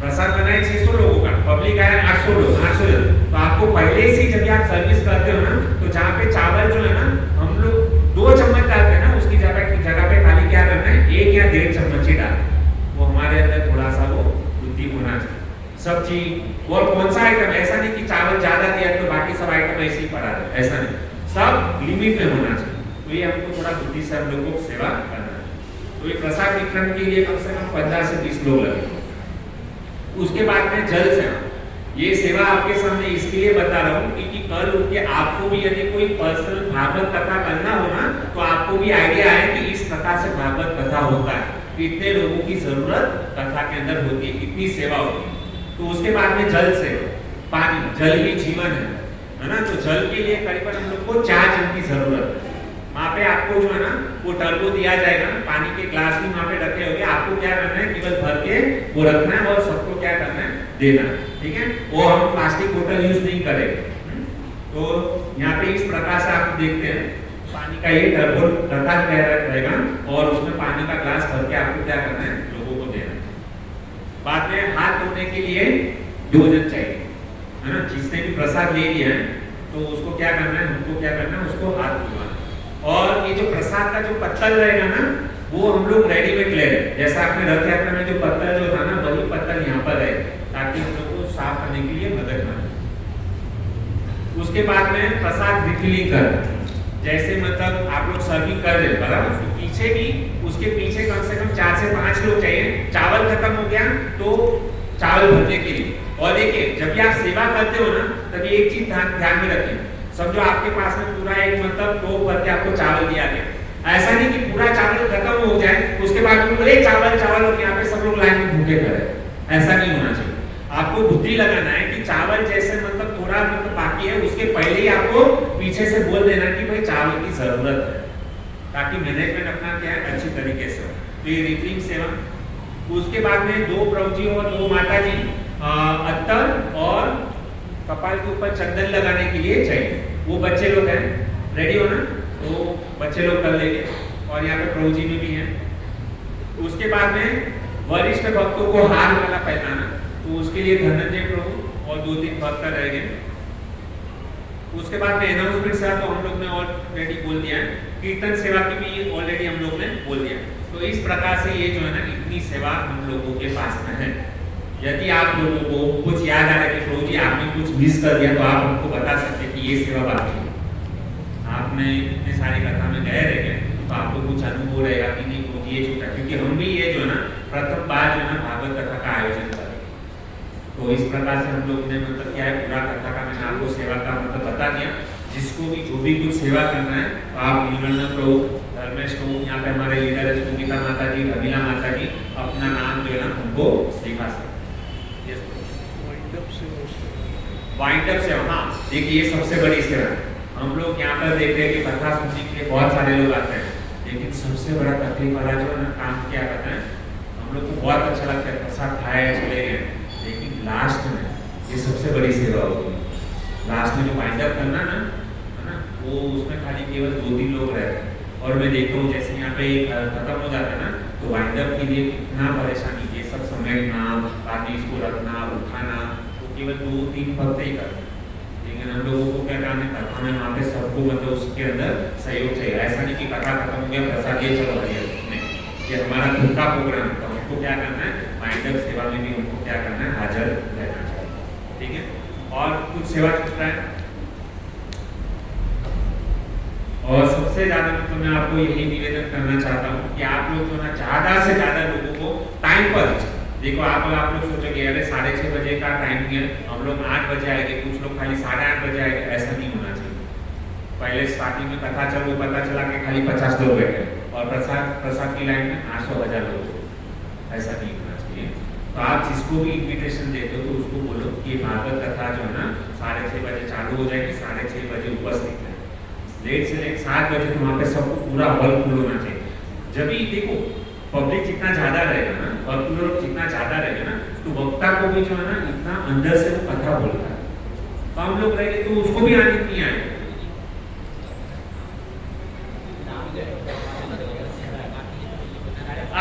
प्रसाद बनाया 600 लोगों का, पब्लिक आया 800 लोग, 800 लोग, तो आपको पहले से जब आप सर्विस करते हो ना, तो जहाँ पे चावल जो है ना हम लोग 2 चम्मच डालते हैं ना, उसकी जगह पे खाली क्या करना है, 1 या 1.5 चम्मच ही डालना। वो हमारे अंदर थोड़ा सा वो बुद्धि होना चाहिए सब चीज। और कौन सा आइटम, ऐसा नहीं कि चावल ज्यादा दिया तो बाकी सब आइटम ऐसे ही पड़ा है, ऐसा नहीं, सब लिमिट में होना चाहिए। तो ये हमको थोड़ा बुद्धि से हम लोगों को सेवा करना है। तो ये प्रसाद वितरण के लिए कम से कम 15 से 20 लोग लगेंगे। उसके बाद में जल सेवा, ये सेवा आपके सामने इसके लिए बता रहा हूँ क्योंकि कल उठ के आपको भी यदि कोई पर्सनल भागवत कथा करना हो ना, तो आपको भी आइडिया है कि इस प्रकार से भागवत कथा होता है, कितने लोगों की जरूरत कथा के अंदर होती है, कितनी सेवा होती है। तो उसके बाद में जल सेवा, पानी, जल ही जीवन है ना। तो जल के लिए करीबन हम लोग को 4 जन की जरूरत है। वहाँ पे आपको जो है ना वो टर्बो दिया जाएगा, पानी के ग्लास भी वहाँ पे रखे होंगे, आपको क्या करना है, केवल भर के वो रखना है और सबको क्या करना है, देना, ठीक है। वो हम प्लास्टिक बोतल यूज नहीं करेंगे। तो यहाँ पे इस प्रकार से आप देखते हैं पानी का ये टर्बो रखा रहेगा और उसमें पानी का ग्लास भर के आपको क्या करना है, लोगों को देना। बाद में हाथ धोने के लिए 2 जन चाहिए, है ना। जिसने भी प्रसाद ले लिया है तो उसको क्या करना है, हमको क्या करना है, उसको हाथ धोना। और ये जो प्रसाद का जो पत्तल रहेगा ना, वो हम लोग रेडीमेड ले रहे हैं, जैसा आपने रथ यात्रा में जो पत्तल जो था ना, वही पत्तल यहाँ पर है, ताकि हम लोग को साफ करने के लिए मदद मिले। उसके बाद में प्रसाद रिफिलिंग कर, जैसे मतलब आप लोग सर्विंग कर रहे हैं, बराबर, तो पीछे भी उसके पीछे कम से कम 4 से 5 लोग चाहिए। चावल खत्म हो गया तो चावल भरने के लिए। और देखिए जब भी आप सेवा करते हो ना, तभी एक चीज ध्यान में रखें, समझो आपके पास में पूरा एक मतलब टोप भर के आपको चावल दिया गया, ऐसा नहीं कि पूरा चावल खत्म हो जाए उसके बाद तुम बोले चावल चावल और यहाँ पे सब लोग लाइन में भूखे खड़े, ऐसा नहीं होना चाहिए। आपको बुद्धि लगाना है कि चावल जैसे मतलब थोड़ा मतलब बाकी है, उसके पहले ही आपको पीछे से बोल देना कि भाई चावल की जरूरत है, ताकि मैनेजमेंट अपना क्या है अच्छी तरीके से हो। तो ये रिफिलिंग सेवा। उसके बाद में 2 प्रभु जी और 2 माता जी अत्तर और कपाल के ऊपर चंदन लगाने के लिए चाहिए। वो बच्चे लोग हैं, रेडी हो ना, तो बच्चे लोग कर लेंगे। और यहाँ पे प्रभु जी में भी हैं। उसके बाद में वरिष्ठ भक्तों को हार माला पहनाना, तो उसके लिए धनंजय प्रभु और 2-3 भक्त रहेंगे। उसके बाद में अनाउंसमेंट सेवा तो हम लोग ने ऑलरेडी बोल दिया है, कीर्तन सेवा की भी ऑलरेडी हम लोग ने बोल दिया। तो इस प्रकार से ये जो है ना इतनी सेवा हम लोगों के पास में है। यदि आप लोगों को कुछ याद आ रहा है कि प्रभु जी आपने कुछ मिस कर दिया, तो आप हमको बता सकते हैं कि ये सेवा बाकी है, आपने इतने सारी कथा में गए रहे, तो आपको कुछ अनुभव रहेगा कि नहीं प्रभु जी ये छूटा, क्योंकि हम भी ये जो है ना प्रथम बार जो है ना भागवत कथा का आयोजन करें। तो इस प्रकार से हम लोग ने मतलब क्या है पूरा कथा का मैंने आपको सेवा का मतलब बता दिया। जिसको भी जो भी कुछ सेवा करना है तो आप नीलकंठ प्रभु, धर्मेश प्रभु, यहाँ पे हमारे लीडर है सुनीता माता जी, रमीला माता जी, अपना नाम जो है ना हमको दिखा सकते हैं। वाइंड अप सेवा, हाँ देखिए ये सबसे बड़ी सेवा है। हम लोग यहाँ पर देखते हैं कि कथा सुनने के लिए बहुत सारे लोग आते हैं, लेकिन सबसे बड़ा तकलीफ वाला जो है ना काम क्या करते हैं, हम लोग को बहुत अच्छा लगता है प्रसाद खाए चले गए, लेकिन लास्ट में ये सबसे बड़ी सेवा होगी। लास्ट में जो वाइंड अप करना ना है ना, वो उसमें खाली केवल 2-3 लोग रहते हैं। और मैं देखता हूँ जैसे यहाँ पे खत्म हो जाता है ना, तो वाइंड अप के लिए कितना परेशानी, ये सब समेटना, ताकि इसको रखना उठाना, तो केवल 2-3 भक्त ही करते हैं। लेकिन हम लोगों को क्या करना है, कथा में वहाँ पे सबको मतलब उसके अंदर सहयोग चाहिए। ऐसा नहीं कि कथा खत्म हो गया प्रसाद ये चलो नहीं, ये हमारा खुद का प्रोग्राम है, तो हमको क्या करना है, वाइंड अप सेवा में भी हमको क्या करना है, हाजिर रहना चाहिए। ठीक है, और कुछ सेवा छूट रहा है। और सबसे ज्यादा तो मैं आपको यही निवेदन करना चाहता हूँ कि आप लोग जो ना ज्यादा से ज्यादा लोगों को टाइम पर देखो। आप लोग सोचोगे अरे 6:30 बजे का टाइम है, हम लोग 8 बजे आएंगे, कुछ लोग खाली 8:30 बजे आएंगे, ऐसा नहीं होना चाहिए। पहले स्टार्टिंग में कथा चलो, पता चला कि खाली 50 लोग बैठे और प्रसाद की लाइन में 800-1000 लोग, ऐसा नहीं होना चाहिए। तो आप जिसको भी इन्विटेशन देते हो तो उसको बोलो कि भागवत कथा जो है ना 6:30 बजे चालू हो जाएगी, 6:30 बजे उपस्थित है। लेट से लेट 7 बजे तो वहाँ पे सबको पूरा हॉल फुल होना चाहिए। जब भी देखो पब्लिक जितना ज्यादा रहेगा ना, भक्त लोग जितना ज्यादा रहेगा ना, तो वक्ता को भी जो है ना इतना अंदर से वो कथा बोलता है। कम लोग रहेंगे तो उसको भी आनंद नहीं आएगा।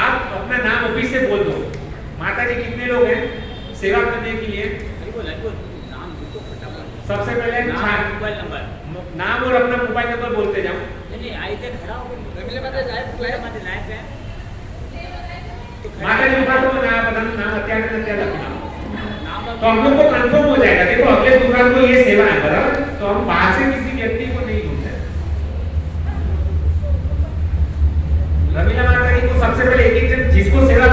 आप अपना नाम ऑफिस से बोल दो, माता जी कितने लोग हैं सेवा करने के लिए। सबसे पहले मोबाइल नंबर, नाम और अपना मोबाइल नंबर बोलते जाओ। नहीं आई थे खड़ा हो माता जी का तो नाम लखना, तो हम लोग को कंफर्म हो जाएगा। देखो अगले प्रोग्राम को ये सेवा है बराबर, तो हम बाहर से किसी व्यक्ति को नहीं ढूंढते। रमीला माता जी को सबसे पहले एक जन जिसको सेवा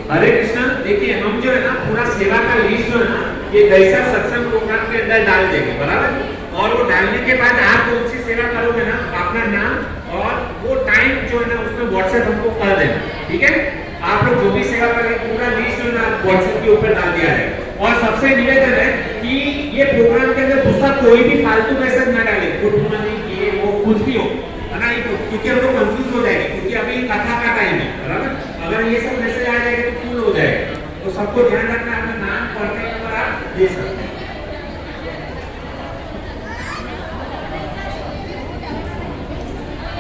हरे कृष्णा। देखिए हम जो है ना पूरा सेवा का लिस्ट जो है ना ये जैसा सत्संग प्रोग्राम के अंदर डाल देंगे बराबर। और वो डालने के बाद आप कौन सी सेवा करोगे ना, अपना नाम और वो टाइम जो है ना उसमें व्हाट्सएप हमको कर देना। ठीक है, आप लोग जो भी सेवा करेंगे पूरा लिस्ट जो है ना व्हाट्सएप के ऊपर डाल दिया है। और सबसे निवेदन है कि ये प्रोग्राम के अंदर दूसरा कोई भी फालतू मैसेज ना डाले, गुड मॉर्निंग ये वो कुछ भी हो है ना, क्योंकि हम लोग कंफ्यूज हो जाएंगे, क्योंकि अभी कथा का टाइम है बराबर। अगर ये सब मैसेज आ जाएगा तो फुल हो जाएगा, तो सबको ध्यान रखना, अपना नाम पढ़ने के बाद आप दे सकते हैं।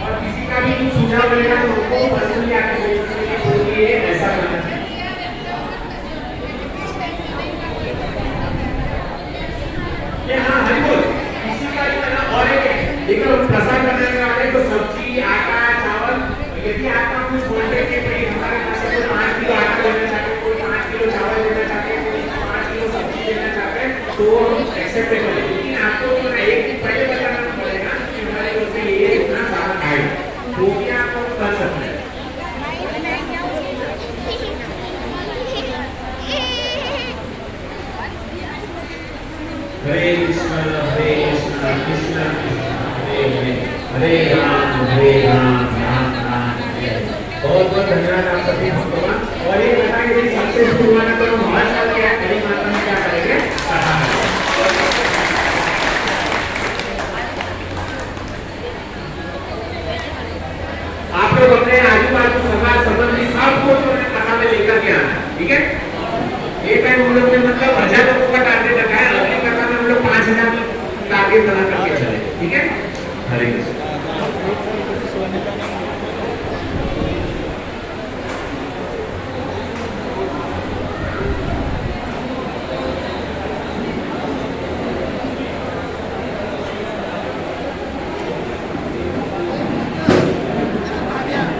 और किसी का भी कुछ सुझाव मिलेगा तो उनको पर्सनली आके बोल सकते हैं कि ये ऐसा करना चाहिए। ये हाँ हरि बोल, किसी का भी ना। और एक देखो प्रसाद बनाने वाले तो सब्जी आटा चावल, यदि आपका कुछ बोलते हैं कि हमारे पास से 5 किलो आटा लेना चाहते हैं, कोई 5 किलो चावल लेना चाहते हैं, कोई 5 किलो सब्जी लेना चाहते हैं, तो हम एक्सेप्टेबल है। लेकिन आपको जो है एक दिन पहले बताना पड़ेगा कि हमारे ओर से ये इतना सारा है, वो भी आप कर सकते हैं। हरे कृष्णा कृष्णा कृष्णा हरे हरे, हरे राम राम राम हरे हरे। बहुत बहुत धन्यवाद आप सभी भक्तों। और ये बताइए कि सक्सेसफुल हुआ ना तो हम हर साल क्या करी माता में क्या करेंगे, आप लोग अपने आजू बाजू समाज संबंधी सबको जो है कथा में लेकर के आना। ठीक है, ये टाइम हम लोग ने मतलब 1000 लोगों का टारगेट रखा है, अगली कथा में हम लोग 5000 टारगेट बना करके चले। ठीक है, हरे कृष्ण।